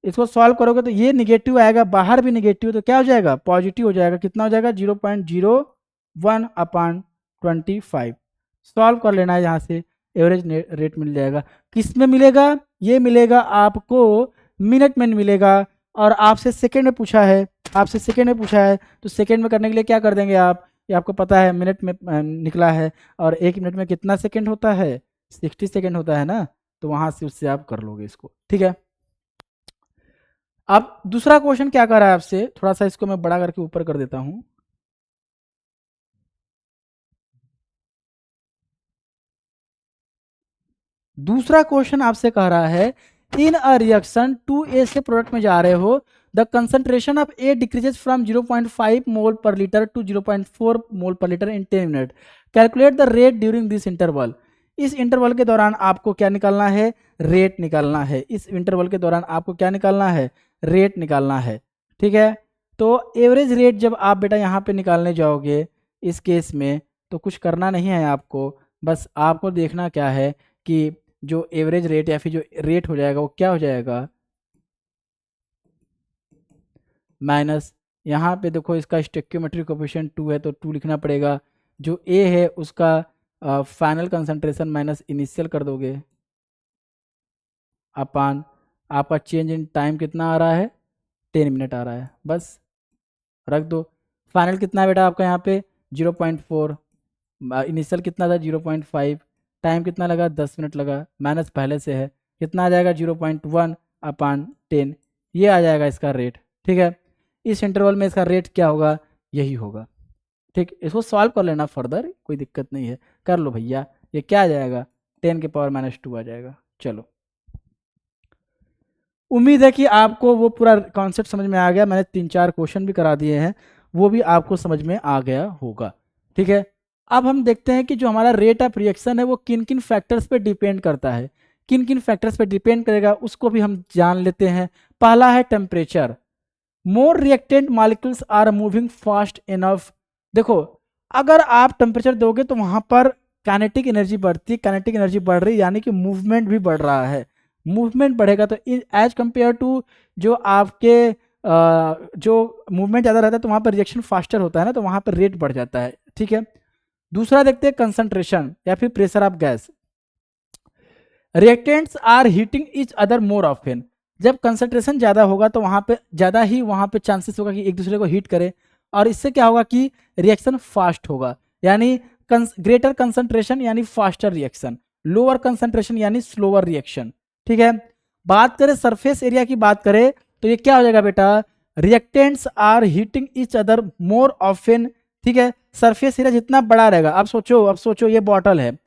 इसको सॉल्व करोगे तो ये निगेटिव आएगा, बाहर भी निगेटिव, तो क्या हो जाएगा, पॉजिटिव हो जाएगा। कितना हो जाएगा, 0.01/25। सॉल्व कर लेना है, यहाँ से एवरेज रेट मिल जाएगा। किस में मिलेगा? ये मिलेगा आपको मिनट में मिलेगा, और आपसे सेकेंड में पूछा है, आपसे सेकेंड में पूछा है, तो सेकेंड में करने के लिए क्या कर देंगे आप, ये आपको पता है मिनट में निकला है, और 1 मिनट में कितना सेकेंड होता है? 60 सेकेंड होता है ना, तो वहाँ से उससे आप कर लोगे इसको, ठीक है। अब दूसरा क्वेश्चन क्या कर रहा है आपसे, थोड़ा सा इसको मैं बड़ा करके ऊपर कर देता हूँ। दूसरा क्वेश्चन आपसे कह रहा है, इन अ रिएक्शन 2A से प्रोडक्ट में जा रहे हो, the concentration of A decreases from 0.5 mole per litre to 0.4 mole per litre in 10 minute. Calculate the rate during this interval. इस इंटरवल के दौरान आपको क्या निकालना है? रेट निकालना है। इस इंटरवल के दौरान आपको क्या निकालना है? रेट निकालना है, ठीक है। तो एवरेज रेट जब आप बेटा यहाँ पे निकालने जाओगे इस केस में, तो कुछ करना नहीं है आपको, बस आपको देखना क्या है कि जो एवरेज रेट या फिर जो रेट हो जाएगा वो क्या हो जाएगा, माइनस यहाँ पे देखो इसका स्टोइकियोमेट्रिक कोफिशिएंट 2 है तो 2 लिखना पड़ेगा, जो ए है उसका फाइनल कंसंट्रेशन माइनस इनिशियल कर दोगे, अपान आपका चेंज इन टाइम कितना आ रहा है? 10 मिनट आ रहा है, बस रख दो। फाइनल कितना है बेटा आपका यहाँ पे? 0.4, इनिशियल कितना था? 0.5, टाइम कितना लगा? 10 मिनट लगा, माइनस पहले से है, कितना आ जाएगा? 0.1 अपान 10, ये आ जाएगा इसका रेट, ठीक है। इस इंटरवल में इसका रेट क्या होगा? यही होगा, ठीक। इसको सॉल्व कर लेना फर्दर, कोई दिक्कत नहीं है, कर लो भैया। ये क्या आ जाएगा? 10 के पावर -2 आ जाएगा। चलो, उम्मीद है कि आपको वो पूरा कॉन्सेप्ट समझ में आ गया। मैंने 3-4 क्वेश्चन भी करा दिए हैं, वो भी आपको समझ में आ गया होगा, ठीक है। अब हम देखते हैं कि जो हमारा रेट ऑफ रिएक्शन है वो किन किन फैक्टर्स पे डिपेंड करता है, किन किन फैक्टर्स पे डिपेंड करेगा उसको भी हम जान लेते हैं। पहला है temperature. More reactant molecules are moving fast enough. देखो, अगर आप टेम्परेचर दोगे तो वहां पर काइनेटिक एनर्जी बढ़ती है, काइनेटिक एनर्जी बढ़ रही है यानी कि मूवमेंट भी बढ़ रहा है। मूवमेंट बढ़ेगा तो एज कंपेयर टू जो आपके जो मूवमेंट ज़्यादा रहता है तो वहाँ पर रिएक्शन फास्टर होता है ना, तो वहाँ पर रेट बढ़ जाता है, ठीक है। दूसरा देखते हैं कंसंट्रेशन या फिर pressure of gas. Reactants are hitting each other more often. जब कंसंट्रेशन ज़्यादा होगा तो वहाँ पे ज़्यादा ही वहाँ पे चांसेस होगा कि एक दूसरे को हीट करे, और इससे क्या होगा कि रिएक्शन फास्ट होगा, यानी ग्रेटर कंसंट्रेशन यानी फास्टर रिएक्शन, लोअर कंसंट्रेशन यानी स्लोअर रिएक्शन, ठीक है। बात करें सरफेस एरिया की, बात करें तो ये क्या हो जाएगा बेटा? Reactants are hitting each other more often, ठीक है। सरफेस एरिया जितना बड़ा रहेगा, अब सोचो ये बॉटल है,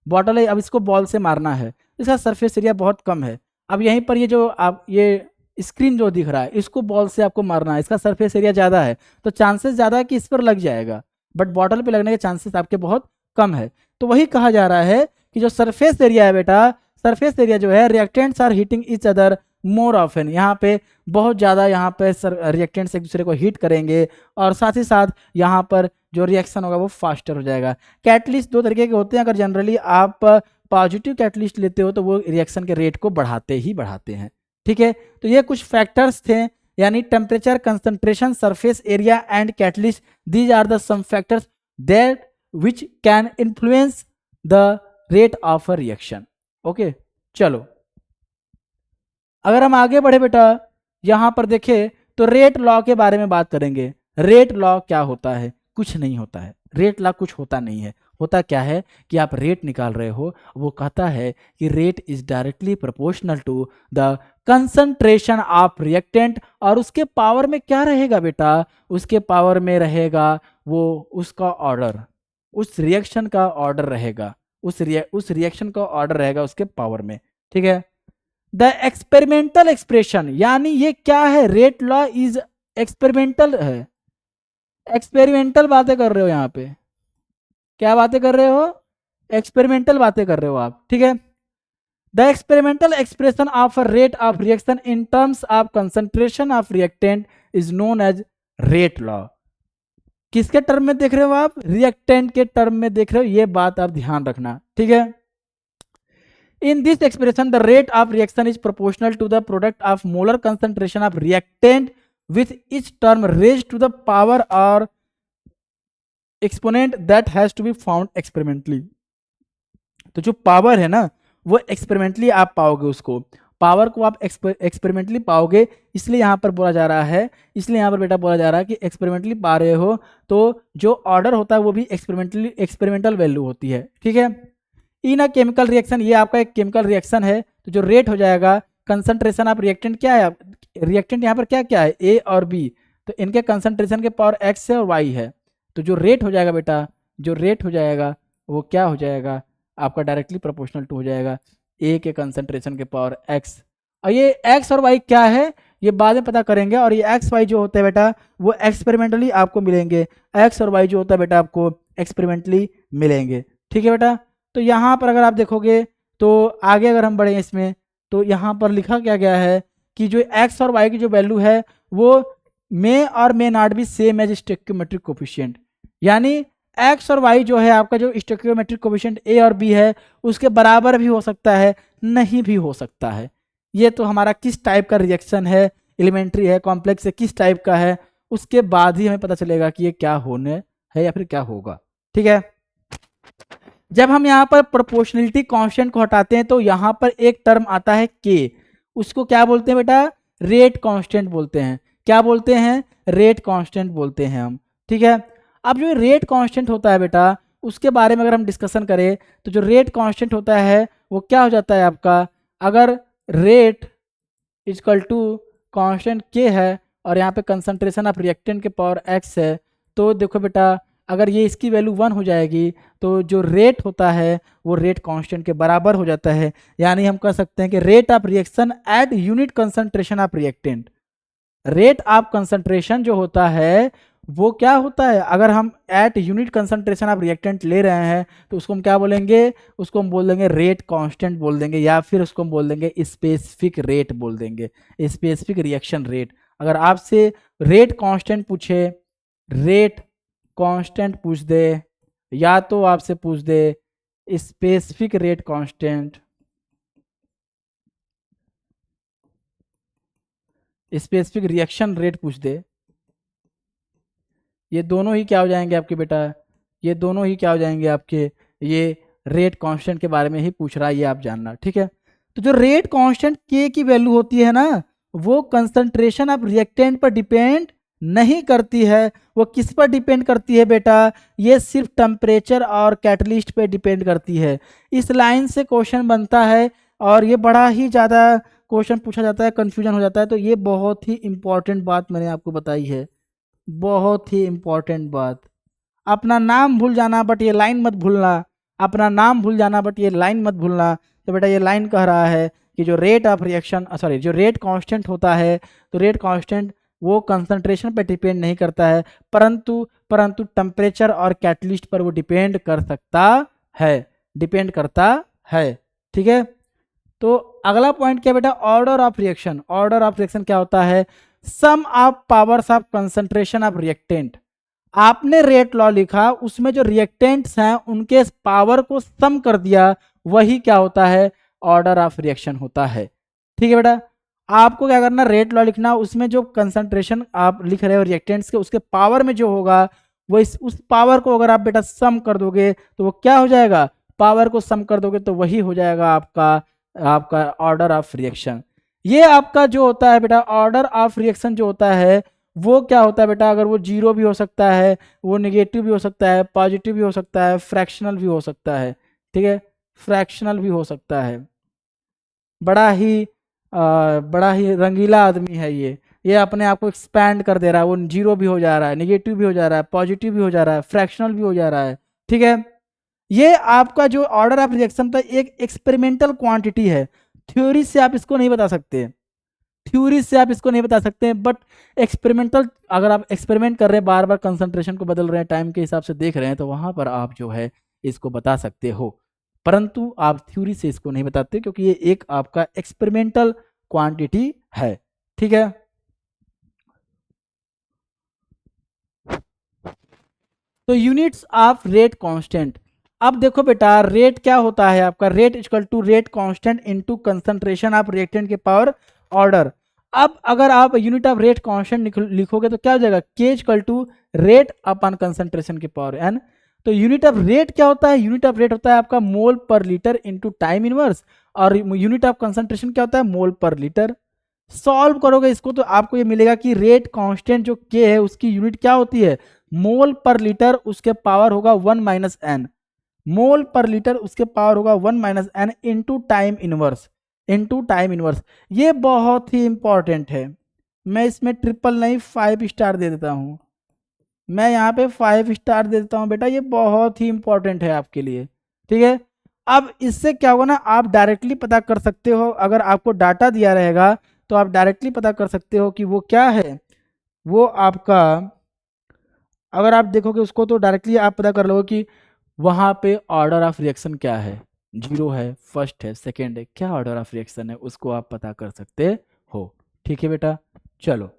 बॉटल है, अब इसको बॉल से मारना है, इसका सरफेस एरिया बहुत कम है। अब यहीं पर ये जो आप ये स्क्रीन जो दिख रहा है इसको बॉल से आपको मारना है, इसका सरफेस एरिया ज़्यादा है तो चांसेस ज़्यादा है कि इस पर लग जाएगा, बट बॉटल पे लगने के चांसेस आपके बहुत कम है। तो वही कहा जा रहा है कि जो सरफेस एरिया है बेटा, सरफेस एरिया जो है, reactants are hitting each other more often, यहाँ पे बहुत ज़्यादा यहाँ पे रिएक्टेंट्स एक दूसरे को हीट करेंगे, और साथ ही साथ यहाँ पर जो रिएक्शन होगा वो फास्टर हो जाएगा। कैटलिस्ट दो तरीके के होते हैं, अगर जनरली आप पॉजिटिव कैटलिस्ट लेते हो तो वो रिएक्शन के रेट को बढ़ाते ही बढ़ाते हैं, ठीक है। तो ये कुछ फैक्टर्स थे, यानी temperature, concentration, surface area and catalyst, these are the some factors that which can influence the rate of a reaction. Okay, चलो अगर हम आगे बढ़े बेटा, यहां पर देखें तो रेट लॉ के बारे में बात करेंगे। रेट लॉ क्या होता है? कुछ नहीं होता है, रेट लॉ कुछ होता नहीं है। होता क्या है कि आप रेट निकाल रहे हो, वो कहता है कि rate is directly proportional to the concentration of reactant, और उसके पावर में क्या रहेगा बेटा? उसके पावर में रहेगा वो उसका ऑर्डर, उस रिएक्शन का ऑर्डर रहेगा, उस रिएक्शन का ऑर्डर रहेगा उसके पावर में, ठीक है। द एक्सपेरिमेंटल एक्सप्रेशन, यानी ये क्या है? रेट लॉ इज एक्सपेरिमेंटल है, एक्सपेरिमेंटल बातें कर रहे हो यहाँ पे, क्या बातें कर रहे हो? एक्सपेरिमेंटल बातें कर रहे हो आप, ठीक है। The experimental expression of a rate of reaction in terms of concentration of reactant is known as rate law. किसके टर्म में देख रहे हो आप? रिएक्टेंट के टर्म में देख रहे हो, ये बात आप ध्यान रखना, ठीक है। In this expression, the rate of reaction is proportional to the product of molar concentration of reactant with each term raised to the power or exponent that has to be found experimentally. तो जो power है ना वो experimentally आप पाओगे, उसको power को आप एक्सपेरिमेंटली पाओगे, इसलिए यहाँ पर बोला जा रहा है, इसलिए यहाँ पर बेटा बोला जा रहा है कि एक्सपेरिमेंटली पा रहे हो तो जो ऑर्डर होता है वो भी एक्सपेरिमेंटल वैल्यू होती है। ठीक है, इन अ केमिकल रिएक्शन, ये आपका एक केमिकल रिएक्शन है, तो जो रेट हो जाएगा कंसंट्रेशन ऑफ रिएक्टेंट क्या है, रिएक्टेंट यहाँ पर क्या क्या है ए और बी, तो इनके कंसंट्रेशन के पावर एक्स है और वाई है, तो जो रेट हो जाएगा बेटा, जो रेट हो जाएगा वो क्या हो जाएगा आपका डायरेक्टली प्रोपोर्शनल टू हो जाएगा ए के कंसंट्रेशन के पावर एक्स। और ये एक्स और वाई क्या है ये बाद में पता करेंगे, और ये एक्स वाई जो होते हैं बेटा वो एक्सपेरिमेंटली आपको मिलेंगे, एक्स और वाई जो होता है बेटा आपको एक्सपेरिमेंटली मिलेंगे। ठीक है बेटा, तो यहाँ पर अगर आप देखोगे तो आगे अगर हम बढ़े इसमें तो यहाँ पर लिखा क्या गया है कि जो एक्स और वाई की जो वैल्यू है वो मे और may not be same as stoichiometric coefficient, यानी एक्स और वाई जो है आपका जो स्टोइकियोमेट्रिक कोफिशिएंट ए और बी है उसके बराबर भी हो सकता है, नहीं भी हो सकता है। ये तो हमारा किस टाइप का रिएक्शन है, एलिमेंट्री है, कॉम्प्लेक्स है, किस टाइप का है, उसके बाद ही हमें पता चलेगा कि ये क्या होने है या फिर क्या होगा। ठीक है, जब हम यहाँ पर प्रोपोर्शनलिटी कांस्टेंट को हटाते हैं तो यहाँ पर एक टर्म आता है के, उसको क्या बोलते हैं बेटा, रेट कांस्टेंट बोलते हैं। क्या बोलते हैं, रेट कांस्टेंट बोलते हैं हम। ठीक है, अब जो रेट कांस्टेंट होता है बेटा उसके बारे में अगर हम डिस्कशन करें तो जो रेट कांस्टेंट होता है वो क्या हो जाता है आपका, अगर रेट इजकल टू कांस्टेंट के है और यहाँ पे कंसंट्रेशन ऑफ रिएक्टेंट के पावर एक्स है, तो देखो बेटा अगर ये इसकी वैल्यू 1 हो जाएगी तो जो रेट होता है वो रेट कांस्टेंट के बराबर हो जाता है, यानी हम कह सकते हैं कि rate of reaction at unit concentration of reactant, rate of concentration जो होता है वो क्या होता है, अगर हम at unit concentration of reactant ले रहे हैं तो उसको हम क्या बोलेंगे, उसको हम बोल देंगे रेट कांस्टेंट बोल देंगे, या फिर उसको हम बोल देंगे स्पेसिफिक रेट बोल देंगे, स्पेसिफिक रिएक्शन रेट। अगर आपसे रेट कांस्टेंट पूछे, रेट कांस्टेंट पूछ दे, या तो आपसे पूछ दे specific rate constant, specific reaction rate पूछ दे, ये दोनों ही क्या हो जाएंगे आपके बेटा, ये दोनों ही क्या हो जाएंगे आपके, ये रेट कांस्टेंट के बारे में ही पूछ रहा है, ये आप जानना। ठीक है, तो जो रेट कांस्टेंट के की वैल्यू होती है ना वो कंसंट्रेशन ऑफ रिएक्टेंट पर डिपेंड नहीं करती है, वो किस पर डिपेंड करती है बेटा, ये सिर्फ टेम्परेचर और कैटलिस्ट पे डिपेंड करती है। इस लाइन से क्वेश्चन बनता है और ये बड़ा ही ज़्यादा क्वेश्चन पूछा जाता है, कन्फ्यूजन हो जाता है, तो ये बहुत ही इंपॉर्टेंट बात मैंने आपको बताई है, बहुत ही इंपॉर्टेंट बात। अपना नाम भूल जाना बट ये लाइन मत भूलना, अपना नाम भूल जाना बट ये लाइन मत भूलना। तो बेटा ये लाइन कह रहा है कि जो रेट ऑफ रिएक्शन सॉरी जो रेट कांस्टेंट होता है तो रेट कांस्टेंट वो कंसंट्रेशन पर डिपेंड नहीं करता है, परंतु टेम्परेचर और कैटलिस्ट पर वो डिपेंड कर सकता है, डिपेंड करता है। ठीक है, तो अगला पॉइंट क्या बेटा, order of reaction. Order of reaction क्या होता है, sum of powers of concentration of reactant. आपने रेट लॉ लिखा उसमें जो रिएक्टेंट्स हैं उनके पावर को सम कर दिया, वही क्या होता है, ऑर्डर ऑफ रिएक्शन होता है। ठीक है बेटा, आपको क्या करना, रेट लॉ लिखना, उसमें जो कंसंट्रेशन आप लिख रहे हो रिएक्टेंट्स के उसके पावर में जो होगा वो उस पावर को अगर आप बेटा सम कर दोगे तो वो क्या हो जाएगा, पावर को सम कर दोगे तो वही हो जाएगा आपका ऑर्डर ऑफ रिएक्शन। ये आपका जो होता है बेटा ऑर्डर ऑफ रिएक्शन जो होता है वो क्या होता है बेटा, अगर वो जीरो भी हो सकता है, वो नेगेटिव भी हो सकता है, पॉजिटिव भी हो सकता है, फ्रैक्शनल भी हो सकता है। ठीक है, फ्रैक्शनल भी हो सकता है। बड़ा ही रंगीला आदमी है ये अपने आप को एक्सपैंड कर दे रहा है, वो जीरो भी हो जा रहा है, नेगेटिव भी हो जा रहा है, पॉजिटिव भी हो जा रहा है, फ्रैक्शनल भी हो जा रहा है। ठीक है, ये आपका जो ऑर्डर ऑफ रिएक्शन था एक एक्सपेरिमेंटल क्वांटिटी है, थ्योरी से आप इसको नहीं बता सकते, थ्योरी से आप इसको नहीं बता सकते, बट एक्सपेरिमेंटल अगर आप एक्सपेरिमेंट कर रहे हैं, बार बार कंसंट्रेशन को बदल रहे हैं, टाइम के हिसाब से देख रहे हैं, तो वहां पर आप जो है इसको बता सकते हो, परंतु आप थ्योरी से इसको नहीं बताते क्योंकि ये एक आपका एक्सपेरिमेंटल क्वांटिटी है। ठीक है, तो यूनिट्स ऑफ रेट कांस्टेंट। अब देखो बेटा रेट क्या होता है आपका, rate equal to rate constant into concentration of reactant के पावर ऑर्डर। अब अगर आप यूनिट ऑफ रेट कांस्टेंट लिखोगे तो क्या हो जाएगा, K equal to rate upon concentration के पावर एन। तो यूनिट ऑफ रेट क्या होता है? यूनिट ऑफ रेट होता है आपका मोल per litre into time inverse, और यूनिट ऑफ कंसंट्रेशन क्या होता है? मोल पर लीटर। सॉल्व करोगे इसको तो आपको ये मिलेगा कि रेट कांस्टेंट जो के है उसकी यूनिट क्या होती है? मोल पर लीटर, उसके पावर होगा 1 माइनस एन। मोल पर लीटर उसके पावर होगा 1 minus n into time inverse, into time inverse. ये बहुत ही इंपॉर्टेंट है, मैं इसमें ट्रिपल नहीं 5 स्टार दे देता हूँ, मैं यहाँ पे 5 स्टार दे देता हूँ बेटा, ये बहुत ही इंपॉर्टेंट है आपके लिए। ठीक है, अब इससे क्या होगा ना, आप डायरेक्टली पता कर सकते हो, अगर आपको डाटा दिया रहेगा तो आप डायरेक्टली पता कर सकते हो कि वो क्या है। वो आपका, अगर आप देखोगे उसको तो डायरेक्टली आप पता कर लोगे कि वहाँ पे ऑर्डर ऑफ रिएक्शन क्या है, 0 है, फर्स्ट है, सेकेंड है, क्या ऑर्डर ऑफ रिएक्शन है उसको आप पता कर सकते हो। ठीक है बेटा, चलो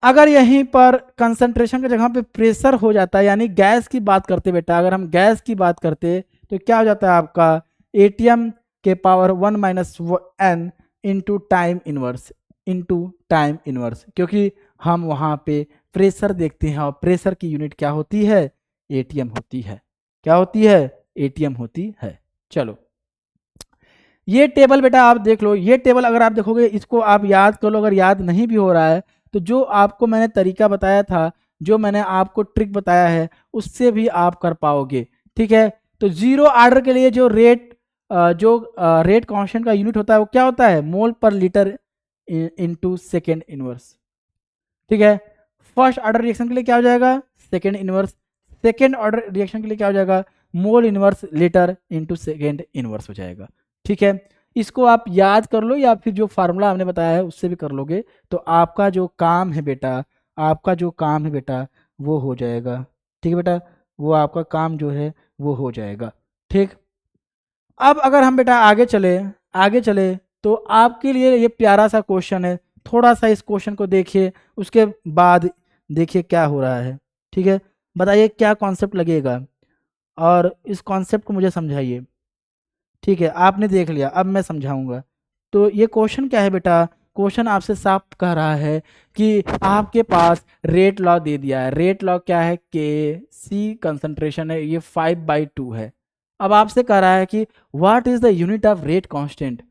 अगर यहीं पर कंसंट्रेशन की जगह पे प्रेशर हो जाता है, यानी गैस की बात करते बेटा, अगर हम गैस की बात करते तो क्या हो जाता है आपका? एटीएम के power 1 minus n into time inverse, into time inverse, क्योंकि हम वहाँ पे प्रेशर देखते हैं और प्रेशर की यूनिट क्या होती है? एटीएम होती है। क्या होती है? एटीएम होती है। चलो ये टेबल बेटा आप देख लो, ये टेबल अगर आप देखोगे इसको आप याद कर लो, अगर याद नहीं भी हो रहा है तो जो आपको मैंने तरीका बताया था, जो मैंने आपको ट्रिक बताया है उससे भी आप कर पाओगे। ठीक है, तो जीरो ऑर्डर के लिए जो रेट रेट कांस्टेंट का यूनिट होता है वो क्या होता है? मोल per litre into second inverse. ठीक है, फर्स्ट ऑर्डर रिएक्शन के लिए क्या हो जाएगा? Second inverse. Second order reaction के लिए क्या हो जाएगा? Mole inverse litre into second inverse हो जाएगा। ठीक है, इसको आप याद कर लो या फिर जो फार्मूला हमने बताया है उससे भी कर लोगे तो आपका जो काम है बेटा, आपका जो काम है बेटा वो हो जाएगा। ठीक है बेटा, वो आपका काम जो है वो हो जाएगा। ठीक, अब अगर हम बेटा आगे चले, आगे चले तो आपके लिए ये प्यारा सा क्वेश्चन है, थोड़ा सा इस क्वेश्चन को देखिए, उसके बाद देखिए क्या हो रहा है। ठीक है, बताइए क्या कॉन्सेप्ट लगेगा और इस कॉन्सेप्ट को मुझे समझाइए। ठीक है, आपने देख लिया, अब मैं समझाऊंगा। तो ये क्वेश्चन क्या है बेटा? क्वेश्चन आपसे साफ कह रहा है कि आपके पास रेट लॉ दे दिया है। रेट लॉ क्या है? के सी कंसंट्रेशन है, ये 5/2 है। अब आपसे कह रहा है कि what is the unit of rate constant?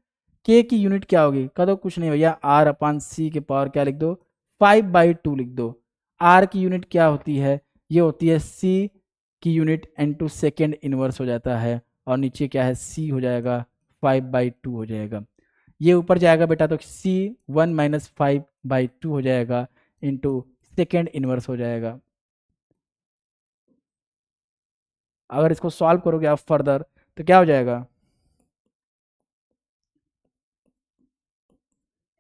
के की यूनिट क्या होगी? कह दो कुछ नहीं भैया, आर अपन सी के पावर क्या लिख दो? 5/2 लिख दो। आर की यूनिट क्या होती है? ये होती है सी की यूनिट इनटू सेकेंड इनवर्स हो जाता है, और नीचे क्या है? सी हो जाएगा, 5/2 हो जाएगा। ये ऊपर जाएगा बेटा तो सी 1 माइनस 5/2 हो जाएगा इंटू सेकेंड इनवर्स हो जाएगा। अगर इसको सॉल्व करोगे आप फर्दर तो क्या हो जाएगा?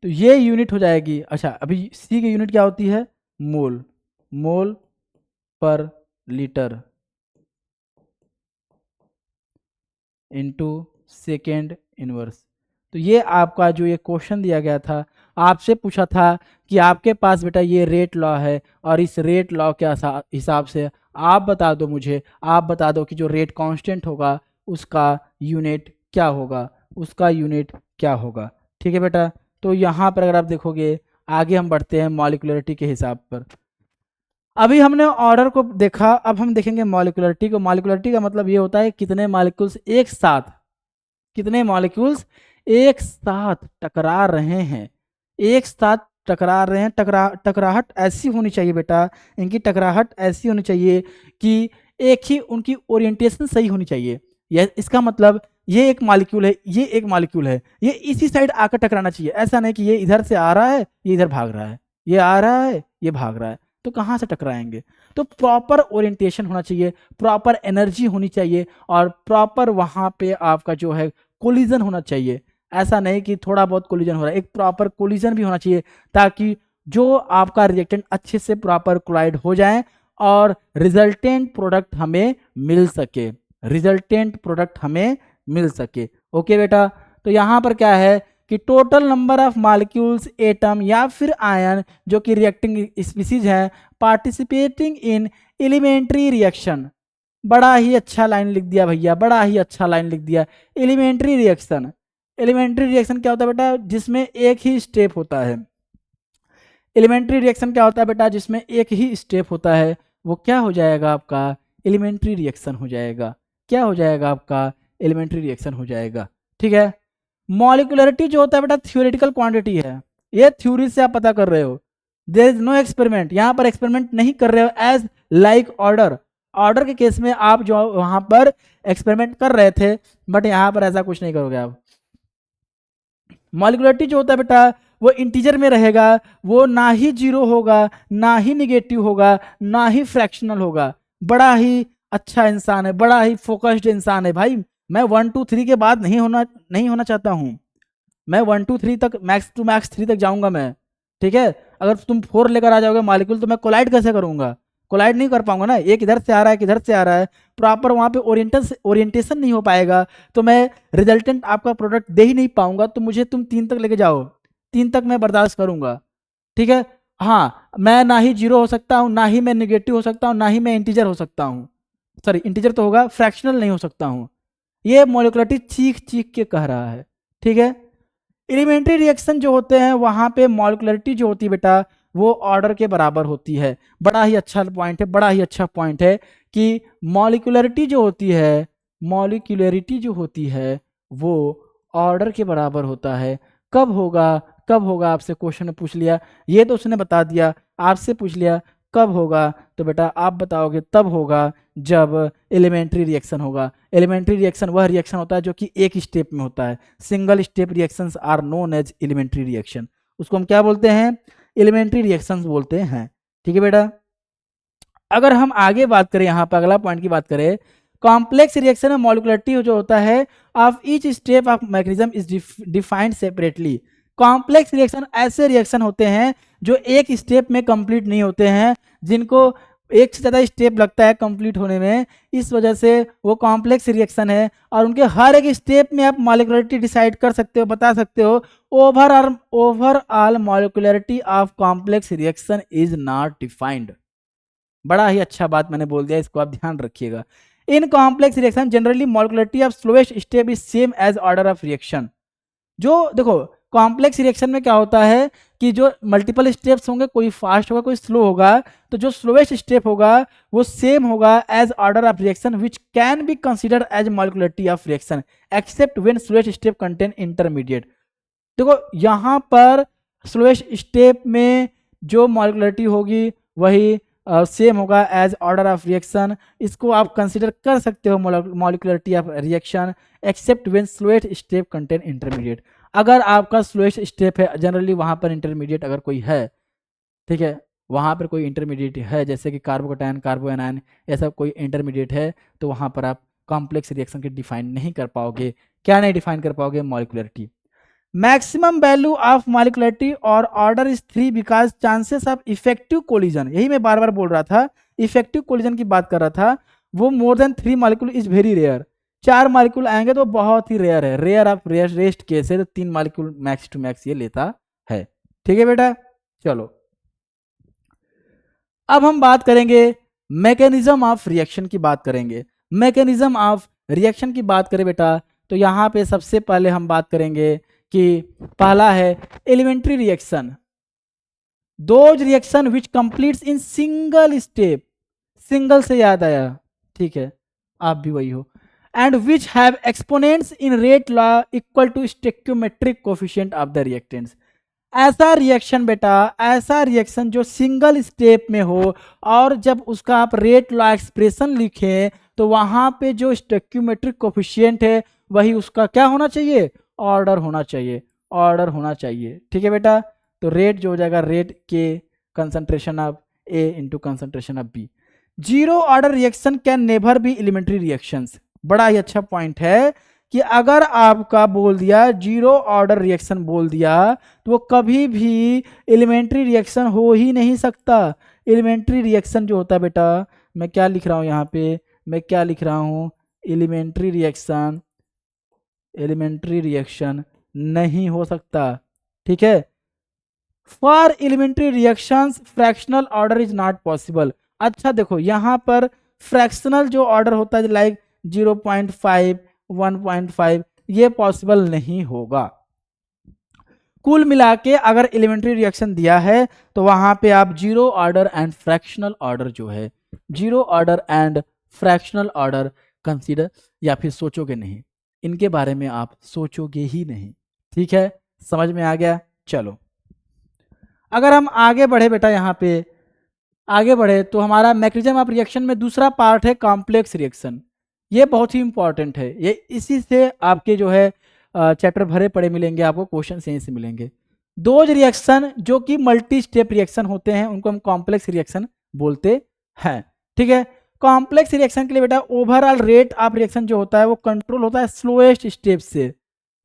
तो ये यूनिट हो जाएगी। अच्छा, अभी सी की यूनिट क्या होती है? मोल, मोल per litre into second inverse. तो ये आपका जो ये क्वेश्चन दिया गया था, आपसे पूछा था कि आपके पास बेटा ये रेट लॉ है और इस रेट लॉ के हिसाब से आप बता दो मुझे, आप बता दो कि जो रेट कांस्टेंट होगा उसका यूनिट क्या होगा, उसका यूनिट क्या होगा। ठीक है बेटा, तो यहाँ पर अगर आप देखोगे, आगे हम बढ़ते हैं मॉलिक्यूलरिटी के हिसाब पर। अभी हमने ऑर्डर को देखा, अब हम देखेंगे मॉलिक्यूलरिटी को। मॉलिक्यूलरिटी का मतलब ये होता है कितने मॉलिक्यूल्स एक साथ, कितने मॉलिक्यूल्स एक साथ टकरा रहे हैं, एक साथ टकरा रहे हैं। टकराहट ऐसी होनी चाहिए बेटा, इनकी टकराहट ऐसी होनी चाहिए कि एक ही उनकी ओरिएंटेशन सही होनी चाहिए। यह इसका मतलब ये एक मॉलिक्यूल है, ये एक मॉलिक्यूल है, ये इसी साइड आकर टकराना चाहिए। ऐसा नहीं कि ये इधर से आ रहा है, ये इधर भाग रहा है, ये आ रहा है, ये भाग रहा है, तो कहाँ से टकराएंगे? तो प्रॉपर ओरिएंटेशन होना चाहिए, प्रॉपर एनर्जी होनी चाहिए, और प्रॉपर वहाँ पे आपका जो है कोलिजन होना चाहिए। ऐसा नहीं कि थोड़ा बहुत कोलिजन हो रहा है, एक प्रॉपर कोलिजन भी होना चाहिए ताकि जो आपका रिएक्टेंट अच्छे से प्रॉपर कोलाइड हो जाए और रिजल्टेंट प्रोडक्ट हमें मिल सके, रिजल्टेंट प्रोडक्ट हमें मिल सके। ओके बेटा, तो यहाँ पर क्या है कि total number of molecules, atom या फिर आयन जो कि रिएक्टिंग स्पीसीज हैं पार्टिसिपेटिंग इन एलिमेंट्री रिएक्शन। बड़ा ही अच्छा लाइन लिख दिया भैया, बड़ा ही अच्छा लाइन लिख दिया। एलिमेंट्री रिएक्शन, एलिमेंट्री रिएक्शन क्या होता है बेटा? जिसमें एक ही स्टेप होता है। एलिमेंट्री रिएक्शन क्या होता है बेटा? जिसमें एक ही स्टेप होता है, वो क्या हो जाएगा आपका? एलिमेंट्री रिएक्शन हो जाएगा। क्या हो जाएगा आपका? एलिमेंट्री रिएक्शन हो जाएगा। ठीक है। मॉलिक्यूलरिटी जो होता है बेटा थ्योरेटिकल क्वांटिटी है, ये थ्योरी से आप पता कर रहे हो। देयर इज नो एक्सपेरिमेंट, यहाँ पर एक्सपेरिमेंट नहीं कर रहे हो एज लाइक ऑर्डर। ऑर्डर के केस में आप जो वहां पर एक्सपेरिमेंट कर रहे थे, बट यहाँ पर ऐसा कुछ नहीं करोगे आप। मॉलिक्यूलरिटी जो होता है बेटा वो इंटीजर में रहेगा, वो ना ही जीरो होगा, ना ही निगेटिव होगा, ना ही फ्रैक्शनल होगा। बड़ा ही अच्छा इंसान है, बड़ा ही फोकस्ड इंसान है भाई। मैं 1 2 3 के बाद नहीं होना चाहता हूँ। मैं 1 2 3 तक, मैक्स टू मैक्स 3 तक जाऊंगा मैं। ठीक है। अगर तुम 4 लेकर आ जाओगे मॉलिक्यूल, तो मैं कोलाइड कैसे करूंगा? कोलाइड नहीं कर पाऊंगा ना। एक इधर से आ रहा है, एक इधर से आ रहा है, प्रॉपर वहां पे ओरिएंटेशन नहीं हो पाएगा, तो मैं रिजल्टेंट आपका प्रोडक्ट दे ही नहीं पाऊंगा। तो मुझे तुम 3 तक लेके जाओ, 3 तक मैं बर्दाश्त करूंगा। ठीक है। हाँ, मैं ना ही जीरो हो सकता हूँ, ना ही मैं निगेटिव हो सकता हूँ, ना ही मैं इंटीजर हो सकता हूँ। सॉरी, इंटीजर तो होगा, फ्रैक्शनल नहीं हो सकता हूँ। ये मॉलिक्यूलरिटी चीख चीख के कह रहा है। ठीक है। एलिमेंट्री रिएक्शन जो होते हैं वहां पे मॉलिक्यूलरिटी जो होती है बेटा वो ऑर्डर के बराबर होती है। बड़ा ही अच्छा पॉइंट है, बड़ा ही अच्छा पॉइंट है कि मॉलिक्यूलरिटी जो होती है वो ऑर्डर के बराबर होता है। कब होगा? कब होगा आपसे क्वेश्चन में पूछ लिया, ये तो उसने बता दिया, आपसे पूछ लिया कब होगा, तो बेटा आप बताओगे तब होगा जब एलिमेंट्री रिएक्शन होगा। एलिमेंट्री रिएक्शन वह रिएक्शन होता है जो कि एक स्टेप में होता है। Single step reactions are known as elementary reaction. उसको हम क्या बोलते हैं? एलिमेंट्री रिएक्शंस बोलते हैं। ठीक है बेटा। अगर हम आगे बात करें, यहाँ पर अगला पॉइंट की बात करें, कॉम्प्लेक्स रिएक्शन में मॉलिक्यूलरिटी जो होता है of each step of mechanism is defined separately. Complex reaction ऐसे रिएक्शन होते हैं जो एक स्टेप में कंप्लीट नहीं होते हैं, जिनको एक से ज़्यादा स्टेप लगता है कंप्लीट होने में, इस वजह से वो कॉम्प्लेक्स रिएक्शन है। और उनके हर एक स्टेप में आप मॉलिक्यूलरिटी डिसाइड कर सकते हो, बता सकते हो। Overall molecularity of complex reaction is not defined. बड़ा ही अच्छा बात मैंने बोल दिया, इसको आप ध्यान रखिएगा। In complex reaction generally molecularity of slowest step is same as order of reaction. जो देखो कॉम्प्लेक्स रिएक्शन में क्या होता है कि जो मल्टीपल स्टेप्स होंगे, कोई फास्ट होगा कोई स्लो होगा, तो जो स्लोएस्ट स्टेप होगा वो सेम होगा as order of reaction which can be consider as molecularity of reaction except when slowest step contain intermediate. देखो यहाँ पर स्लोएस्ट स्टेप में जो मॉलिक्यूलरिटी होगी वही सेम होगा एज ऑर्डर ऑफ रिएक्शन। इसको आप कंसिडर कर सकते हो molecularity of reaction except when slowest step contain intermediate. अगर आपका स्लोएस्ट स्टेप है, जनरली वहां पर इंटरमीडिएट अगर कोई है, ठीक है, वहां पर कोई इंटरमीडिएट है जैसे कि कार्बोकैटायन, कार्बोएनायन, ऐसा कोई इंटरमीडिएट है, तो वहां पर आप कॉम्प्लेक्स रिएक्शन के डिफाइन नहीं कर पाओगे। क्या नहीं डिफाइन कर पाओगे? Molecularity. Maximum value of molecularity और order is 3 because chances of effective collision, यही मैं बार बार बोल रहा था, इफेक्टिव कोलिजन की बात कर रहा था, वो more than 3 molecule is very rare. 4 molecule आएंगे तो बहुत ही रेयर है, रेयर ऑफ रेस्ट केस है, तो 3 मॉलिक्यूल मैक्स टू मैक्स ये लेता है। ठीक है बेटा। चलो अब हम बात करेंगे मैकेनिज्म ऑफ रिएक्शन की बात करेंगे। मैकेनिज्म ऑफ रिएक्शन की बात करें बेटा, तो यहाँ पे सबसे पहले हम बात करेंगे कि पहला है elementary reaction, those reaction which completes in single step. Single से याद आया, ठीक है, आप भी वही हो। And which have exponents in rate law equal to stoichiometric coefficient of the reactants. ऐसा रिएक्शन बेटा, ऐसा रिएक्शन जो सिंगल स्टेप में हो और जब उसका आप रेट लॉ एक्सप्रेशन लिखें तो वहां पे जो स्टेक्योमेट्रिक कोफिशिएंट है वही उसका क्या होना चाहिए? ऑर्डर होना चाहिए, ऑर्डर होना चाहिए। ठीक है बेटा। तो रेट जो हो जाएगा रेट के concentration of A into concentration of B. Zero order reaction can never be elementary reactions. बड़ा ही अच्छा पॉइंट है कि अगर आपका बोल दिया जीरो ऑर्डर रिएक्शन बोल दिया तो वो कभी भी एलिमेंट्री रिएक्शन हो ही नहीं सकता। एलिमेंट्री रिएक्शन जो होता है बेटा, मैं क्या लिख रहा हूँ यहाँ पे, मैं क्या लिख रहा हूँ, एलिमेंट्री रिएक्शन, एलिमेंट्री रिएक्शन नहीं हो सकता। ठीक है। For elementary reactions fractional order is not possible. अच्छा देखो यहाँ पर फ्रैक्शनल जो ऑर्डर होता है लाइक 0.5, 1.5, ये पॉसिबल नहीं होगा। कुल मिला के अगर एलिमेंट्री रिएक्शन दिया है तो वहां पे आप zero order and fractional order जो है, zero order and fractional order consider या फिर सोचोगे नहीं, इनके बारे में आप सोचोगे ही नहीं। ठीक है, समझ में आ गया। चलो अगर हम आगे बढ़े बेटा, यहाँ पे आगे बढ़े तो हमारा मैकेनिज्म ऑफ रिएक्शन में दूसरा पार्ट है कॉम्प्लेक्स रिएक्शन। ये बहुत ही इंपॉर्टेंट है, ये इसी से आपके जो है चैप्टर भरे पड़े मिलेंगे, आपको क्वेश्चन यहीं से मिलेंगे। दो रिएक्शन जो कि मल्टी स्टेप रिएक्शन होते हैं उनको हम कॉम्प्लेक्स रिएक्शन बोलते हैं। ठीक है, कॉम्प्लेक्स रिएक्शन के लिए बेटा ओवरऑल रेट ऑफ रिएक्शन जो होता है वो कंट्रोल होता है स्लोएस्ट स्टेप से,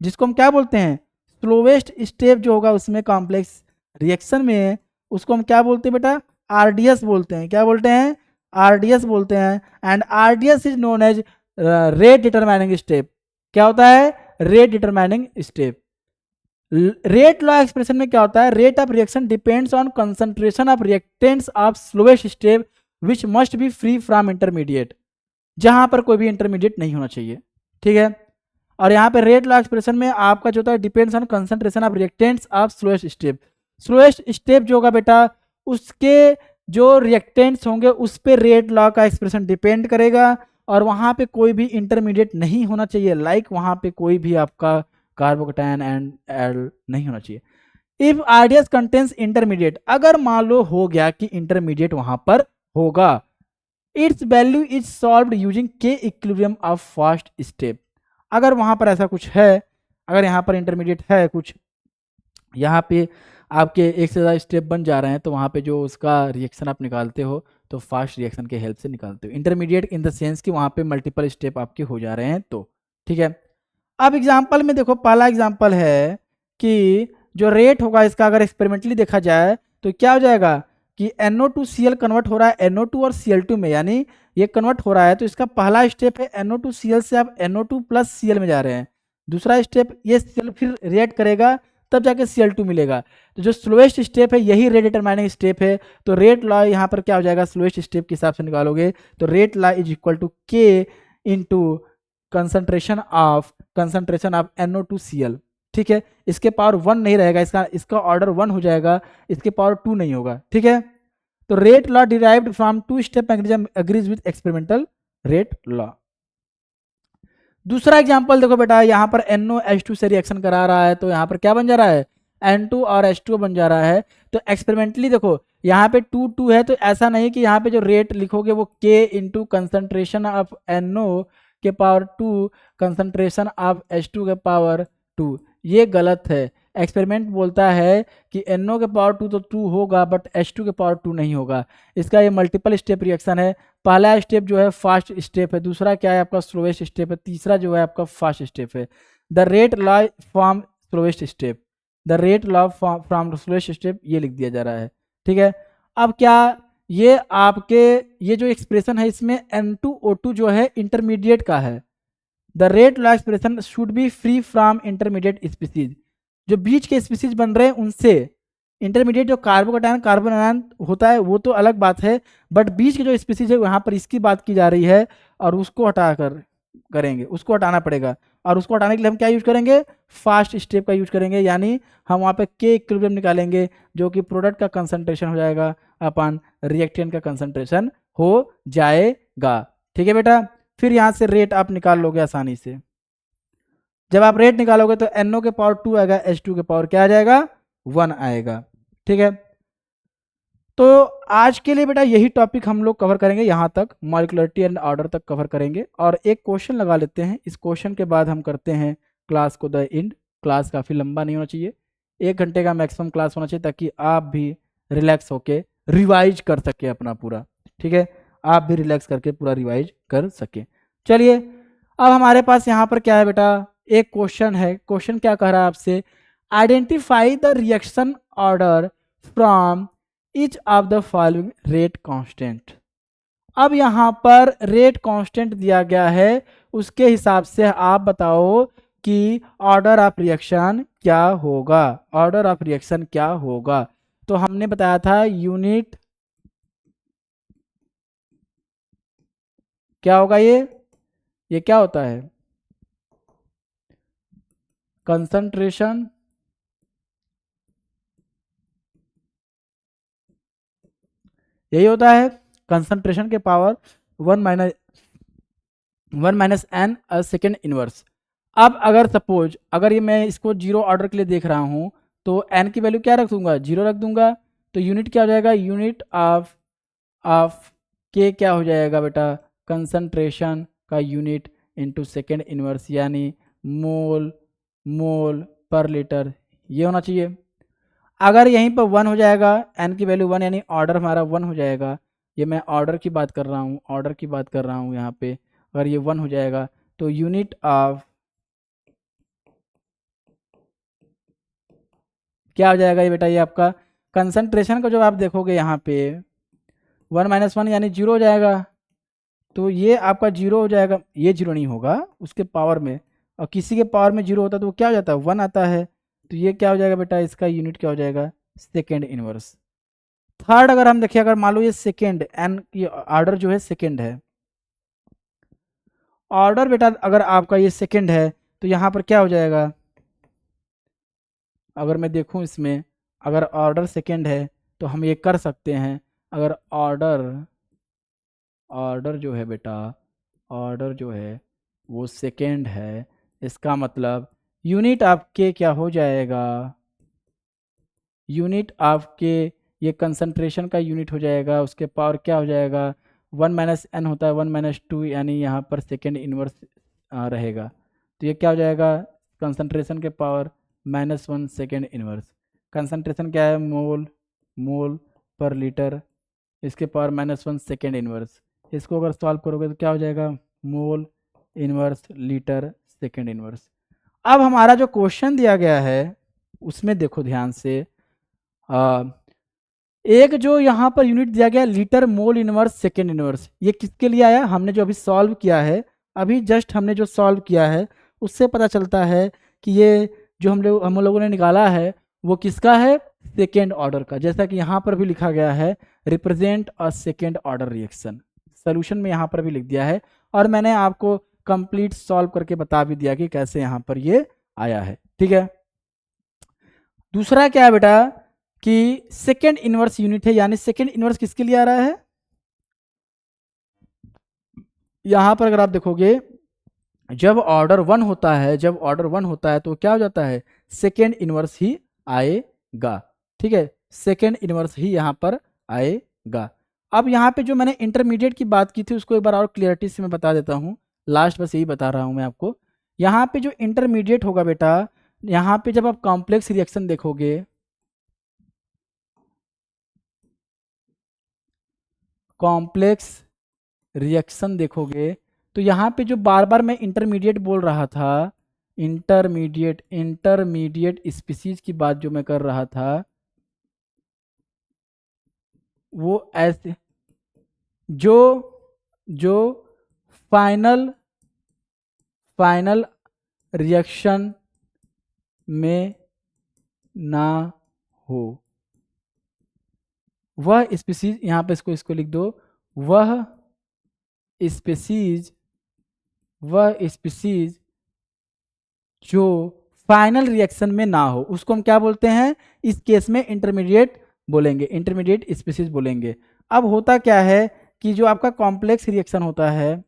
जिसको हम क्या बोलते हैं, स्लोएस्ट स्टेप जो होगा उसमें कॉम्प्लेक्स रिएक्शन में, उसको हम क्या बोलते हैं बेटा, आरडीएस बोलते हैं। क्या बोलते हैं, आरडीएस बोलते हैं। And RDS is known as rate determining step. क्या होता है, rate determining step. Rate law expression में क्या होता है, rate of reaction depends on concentration of reactants of slowest step which must be free from intermediate, जहां पर कोई भी इंटरमीडिएट नहीं होना चाहिए। ठीक है, और यहाँ पे रेट लॉ एक्सप्रेशन में आपका जो होता है depends on concentration of reactants of slowest step. Slowest step जो होगा बेटा उसके जो रिएक्टेंट्स होंगे उस पर रेट लॉ का एक्सप्रेशन डिपेंड करेगा, और वहाँ पे कोई भी इंटरमीडिएट नहीं होना चाहिए, लाइक वहाँ पे कोई भी आपका कार्बोकेटायन एंड एल नहीं होना चाहिए। इफ आरडीएस कंटेंस इंटरमीडिएट, अगर मान लो हो गया कि इंटरमीडिएट वहां पर होगा, it's value is solved using के इक्विलिब्रियम ऑफ फर्स्ट स्टेप। अगर वहां पर ऐसा कुछ है, अगर यहाँ पर इंटरमीडिएट है कुछ, यहाँ पे आपके एक से ज़्यादा स्टेप बन जा रहे हैं, तो वहाँ पे जो उसका रिएक्शन आप निकालते हो तो फास्ट रिएक्शन के हेल्प से निकालते हो। इंटरमीडिएट इन द सेंस कि वहाँ पे मल्टीपल स्टेप आपके हो जा रहे हैं तो। ठीक है, अब एग्जाम्पल में देखो, पहला एग्जाम्पल है कि जो रेट होगा इसका अगर एक्सपेरिमेंटली देखा जाए तो क्या हो जाएगा कि NO2Cl कन्वर्ट हो रहा है NO2 और Cl2 में, यानी ये कन्वर्ट हो रहा है, तो इसका पहला स्टेप है NO2Cl से आप NO2 प्लस Cl में जा रहे हैं। दूसरा स्टेप ये Cl फिर रिएक्ट करेगा तब जाके Cl2 मिलेगा। तो जो स्लोएस्ट स्टेप है यही रेट डिटरमाइनिंग स्टेप है। तो रेट लॉ यहाँ पर क्या हो जाएगा, स्लोएस्ट स्टेप के हिसाब से निकालोगे तो rate law is equal to K into concentration of NO2Cl। ठीक है, इसके पावर 1 नहीं रहेगा, इसका ऑर्डर 1 हो जाएगा, इसके पावर 2 नहीं होगा। ठीक है, तो rate law derived from two step mechanism agrees with experimental rate law. दूसरा एग्जांपल देखो बेटा, यहाँ पर NOH2 से रिएक्शन करा रहा है तो यहाँ पर क्या बन जा रहा है, N2 और H2 बन जा रहा है। तो एक्सपेरिमेंटली देखो यहाँ पे 2 2 है, तो ऐसा नहीं कि यहाँ पे जो रेट लिखोगे वो K into concentration of NO के पावर 2 कंसंट्रेशन ऑफ H2 के पावर 2, ये गलत है। एक्सपेरिमेंट बोलता है कि NO के पावर 2 तो 2 होगा बट H2 के पावर 2 नहीं होगा। इसका ये मल्टीपल स्टेप रिएक्शन है। पहला स्टेप जो है फास्ट स्टेप है, दूसरा क्या है आपका स्लोवेस्ट स्टेप है, तीसरा जो है आपका फास्ट स्टेप है। The rate law from slowest step, the rate law from slowest step, ये लिख दिया जा रहा है। ठीक है, अब क्या ये आपके ये जो एक्सप्रेशन है इसमें N2O2 जो है इंटरमीडिएट का है। The rate law expression should be free from intermediate species, जो बीच के स्पीसीज बन रहे हैं उनसे। इंटरमीडिएट जो कार्बोकेटायन कार्बन आयन होता है वो तो अलग बात है, बट बीच के जो स्पीसीज है वहाँ पर इसकी बात की जा रही है, और उसको हटा कर करेंगे, उसको हटाना पड़ेगा। और उसको हटाने के लिए हम क्या यूज करेंगे, फास्ट स्टेप का यूज करेंगे, यानी हम वहाँ पे के इक्विलिब्रियम निकालेंगे जो कि प्रोडक्ट का कंसंट्रेशन हो जाएगा अपन रिएक्टेंट का कंसंट्रेशन हो जाएगा। ठीक है बेटा, फिर यहाँ से रेट आप निकाल लोगे आसानी से। जब आप रेट निकालोगे तो NO के पावर 2 आएगा, H2 के पावर क्या आ जाएगा, 1 आएगा। ठीक है, तो आज के लिए बेटा यही टॉपिक हम लोग कवर करेंगे, यहाँ तक मॉलिक्युलरिटी एंड ऑर्डर तक कवर करेंगे। और एक क्वेश्चन लगा लेते हैं, इस क्वेश्चन के बाद हम करते हैं क्लास को द एंड। क्लास काफ़ी लंबा नहीं होना चाहिए, 1 घंटे का मैक्सिमम क्लास होना चाहिए, ताकि आप भी रिलैक्स होके रिवाइज कर सके अपना पूरा। ठीक है, आप भी रिलैक्स करके पूरा रिवाइज कर सके। चलिए, अब हमारे पास यहाँ पर क्या है बेटा, एक क्वेश्चन है। क्वेश्चन क्या कह रहा है आपसे, identify the reaction order from each of the following rate constant. अब यहाँ पर रेट कांस्टेंट दिया गया है, उसके हिसाब से आप बताओ कि ऑर्डर ऑफ रिएक्शन क्या होगा, ऑर्डर ऑफ रिएक्शन क्या होगा। तो हमने बताया था यूनिट क्या होगा, ये क्या होता है, कंसंट्रेशन यही होता है, कंसंट्रेशन के power one minus n second inverse. अब अगर सपोज अगर ये मैं इसको जीरो ऑर्डर के लिए देख रहा हूँ तो एन की वैल्यू क्या रख दूंगा, जीरो रख दूंगा। तो यूनिट क्या हो जाएगा, यूनिट ऑफ के क्या हो जाएगा बेटा, कंसंट्रेशन का यूनिट इनटू सेकेंड इनवर्स, यानी मोल मोल पर लीटर, ये होना चाहिए। अगर यहीं पर वन हो जाएगा, एन की वैल्यू वन, यानी ऑर्डर हमारा वन हो जाएगा। ये मैं ऑर्डर की बात कर रहा हूँ, ऑर्डर की बात कर रहा हूँ यहाँ पे। अगर ये वन हो जाएगा तो यूनिट ऑफ क्या हो जाएगा ये बेटा, ये आपका कंसंट्रेशन को जब आप देखोगे यहाँ पे वन माइनस वन यानी जीरो हो जाएगा। तो ये आपका जीरो हो जाएगा, ये जीरो नहीं होगा उसके पावर में, और किसी के पावर में जीरो होता है तो वो क्या हो जाता है, वन आता है। तो ये क्या हो जाएगा बेटा, इसका यूनिट क्या हो जाएगा, सेकेंड इनवर्स। थर्ड अगर हम देखें, अगर मान लो ये सेकेंड एन की ऑर्डर जो है सेकेंड है, ऑर्डर बेटा अगर आपका ये सेकेंड है तो यहाँ पर क्या हो जाएगा, अगर मैं देखूँ इसमें अगर ऑर्डर सेकेंड है तो हम ये कर सकते हैं। अगर ऑर्डर ऑर्डर जो है बेटा, ऑर्डर जो है वो सेकेंड है, इसका मतलब यूनिट आपके क्या हो जाएगा, यूनिट आपके ये कंसंट्रेशन का यूनिट हो जाएगा, उसके पावर क्या हो जाएगा, वन माइनस एन होता है, वन माइनस टू, यानी यहाँ पर सेकेंड इनवर्स रहेगा। तो ये क्या हो जाएगा, कंसंट्रेशन के power minus one second inverse. Concentration क्या है, मोल मोल पर लीटर, इसके power minus one second inverse. इसको अगर सॉल्व करोगे तो क्या हो जाएगा, mole inverse litre second inverse. अब हमारा जो क्वेश्चन दिया गया है उसमें देखो ध्यान से, एक जो यहाँ पर यूनिट दिया गया litre mole inverse second inverse, ये किसके लिए आया, हमने जो अभी सॉल्व किया है, अभी जस्ट हमने जो सॉल्व किया है उससे पता चलता है कि ये जो हम लोगों ने निकाला है वो किसका है, सेकेंड ऑर्डर का। जैसा कि यहाँ पर भी लिखा गया है, represent a second order reaction, solution में यहाँ पर भी लिख दिया है, और मैंने आपको कंप्लीट सॉल्व करके बता भी दिया कि कैसे यहाँ पर ये आया है। ठीक है, दूसरा क्या है बेटा कि सेकेंड इनवर्स यूनिट है, यानी सेकेंड इनवर्स किसके लिए आ रहा है, यहां पर अगर आप देखोगे जब ऑर्डर वन होता है, जब ऑर्डर वन होता है तो क्या हो जाता है, सेकेंड इनवर्स ही आएगा। ठीक है, सेकेंड इनवर्स ही यहां पर आएगा। अब यहाँ पे जो मैंने इंटरमीडिएट की बात की थी उसको एक बार और क्लियरिटी से मैं बता देता हूँ, लास्ट बस यही बता रहा हूँ मैं आपको। यहाँ पे जो इंटरमीडिएट होगा बेटा, यहाँ पे जब आप कॉम्प्लेक्स रिएक्शन देखोगे, कॉम्प्लेक्स रिएक्शन देखोगे तो यहाँ पे जो बार बार मैं इंटरमीडिएट बोल रहा था, इंटरमीडिएट इंटरमीडिएट स्पीसीज की बात जो मैं कर रहा था, वो ऐसे जो जो फाइनल फाइनल रिएक्शन में ना हो, वह स्पीसीज, यहाँ पे इसको लिख दो, वह स्पीसीज जो फाइनल रिएक्शन में ना हो उसको हम क्या बोलते हैं, इस केस में इंटरमीडिएट बोलेंगे, इंटरमीडिएट स्पीसीज बोलेंगे। अब होता क्या है कि जो आपका कॉम्प्लेक्स रिएक्शन होता है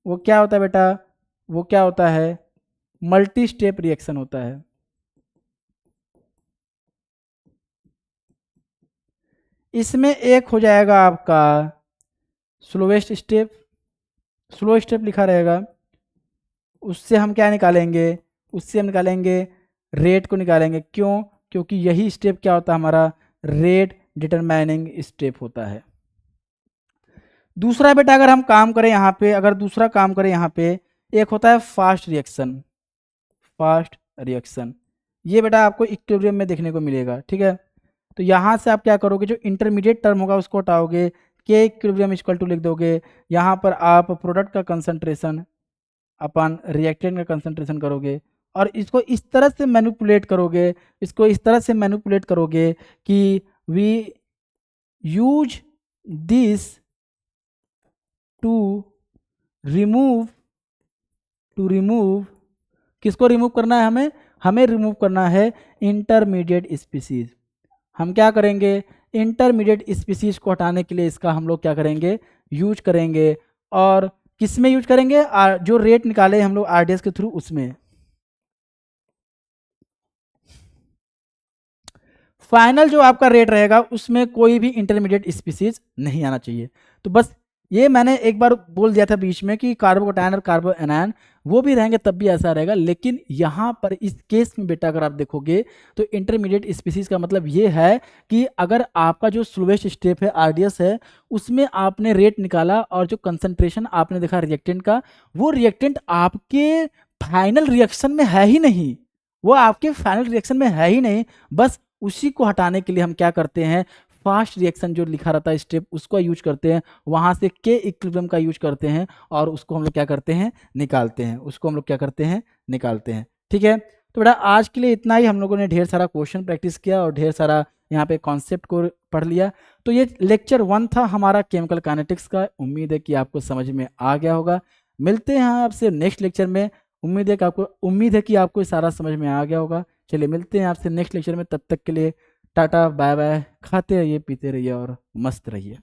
वो क्या होता है बेटा, वो क्या होता है, मल्टी स्टेप रिएक्शन होता है। इसमें एक हो जाएगा आपका स्लोवेस्ट स्टेप, स्लो स्टेप लिखा रहेगा, उससे हम क्या निकालेंगे, उससे हम निकालेंगे रेट को निकालेंगे। क्यों, क्योंकि यही स्टेप क्या होता है हमारा, रेट डिटरमाइनिंग स्टेप होता है। दूसरा बेटा अगर हम काम करें यहाँ पे, अगर दूसरा काम करें यहाँ पे, एक होता है फास्ट रिएक्शन, फास्ट रिएक्शन, ये बेटा आपको इक्विलिब्रियम में देखने को मिलेगा। ठीक है, तो यहाँ से आप क्या करोगे, जो इंटरमीडिएट टर्म होगा उसको हटाओगे, के इक्विलिब्रियम इक्वल टू लिख दोगे, यहाँ पर आप प्रोडक्ट का कंसंट्रेशन अपन रिएक्टेंट का कंसंट्रेशन करोगे, और इसको इस तरह से मैनिपुलेट करोगे, इसको इस तरह से मैनिपुलेट करोगे कि we use this to remove किसको रिमूव करना है, हमें रिमूव करना है इंटरमीडिएट स्पीसीज। हम क्या करेंगे, इंटरमीडिएट स्पीसीज को हटाने के लिए इसका हम लोग क्या करेंगे, यूज करेंगे। और किस में यूज करेंगे, जो रेट निकाले हम लोग आरडीएस के थ्रू उसमें। फाइनल जो आपका रेट रहेगा उसमें कोई भी इंटरमीडिएट स्पीसीज नहीं आना चाहिए। तो बस ये मैंने एक बार बोल दिया था बीच में कि कार्बोकैटायन और कार्बोएनायन वो भी रहेंगे तब भी ऐसा रहेगा, लेकिन यहाँ पर इस केस में बेटा अगर आप देखोगे तो इंटरमीडिएट स्पीसीज का मतलब ये है कि अगर आपका जो स्लोवेस्ट स्टेप है आरडीएस है उसमें आपने रेट निकाला और जो कंसंट्रेशन आपने देखा रिएक्टेंट का, वो रिएक्टेंट आपके फाइनल रिएक्शन में है ही नहीं, वो आपके फाइनल रिएक्शन में है ही नहीं, बस उसी को हटाने के लिए हम क्या करते हैं, फास्ट रिएक्शन जो लिखा रहता है स्टेप उसको यूज करते हैं, वहां से के इक्विलिब्रियम का यूज करते हैं और उसको हम लोग क्या करते हैं, निकालते हैं, उसको हम लोग क्या करते हैं, निकालते हैं। ठीक है, तो बेटा आज के लिए इतना ही। हम लोगों ने ढेर सारा क्वेश्चन प्रैक्टिस किया और ढेर सारा यहाँ पे कॉन्सेप्ट को पढ़ लिया। तो ये लेक्चर 1 था हमारा केमिकल काइनेटिक्स का। उम्मीद है कि आपको समझ में आ गया होगा। मिलते हैं आपसे नेक्स्ट लेक्चर में। उम्मीद है कि आपको सारा समझ में आ गया होगा। चलिए मिलते हैं आपसे नेक्स्ट लेक्चर में, तब तक के लिए टाटा बाय बाय। खाते रहिए, पीते रहिए और मस्त रहिए।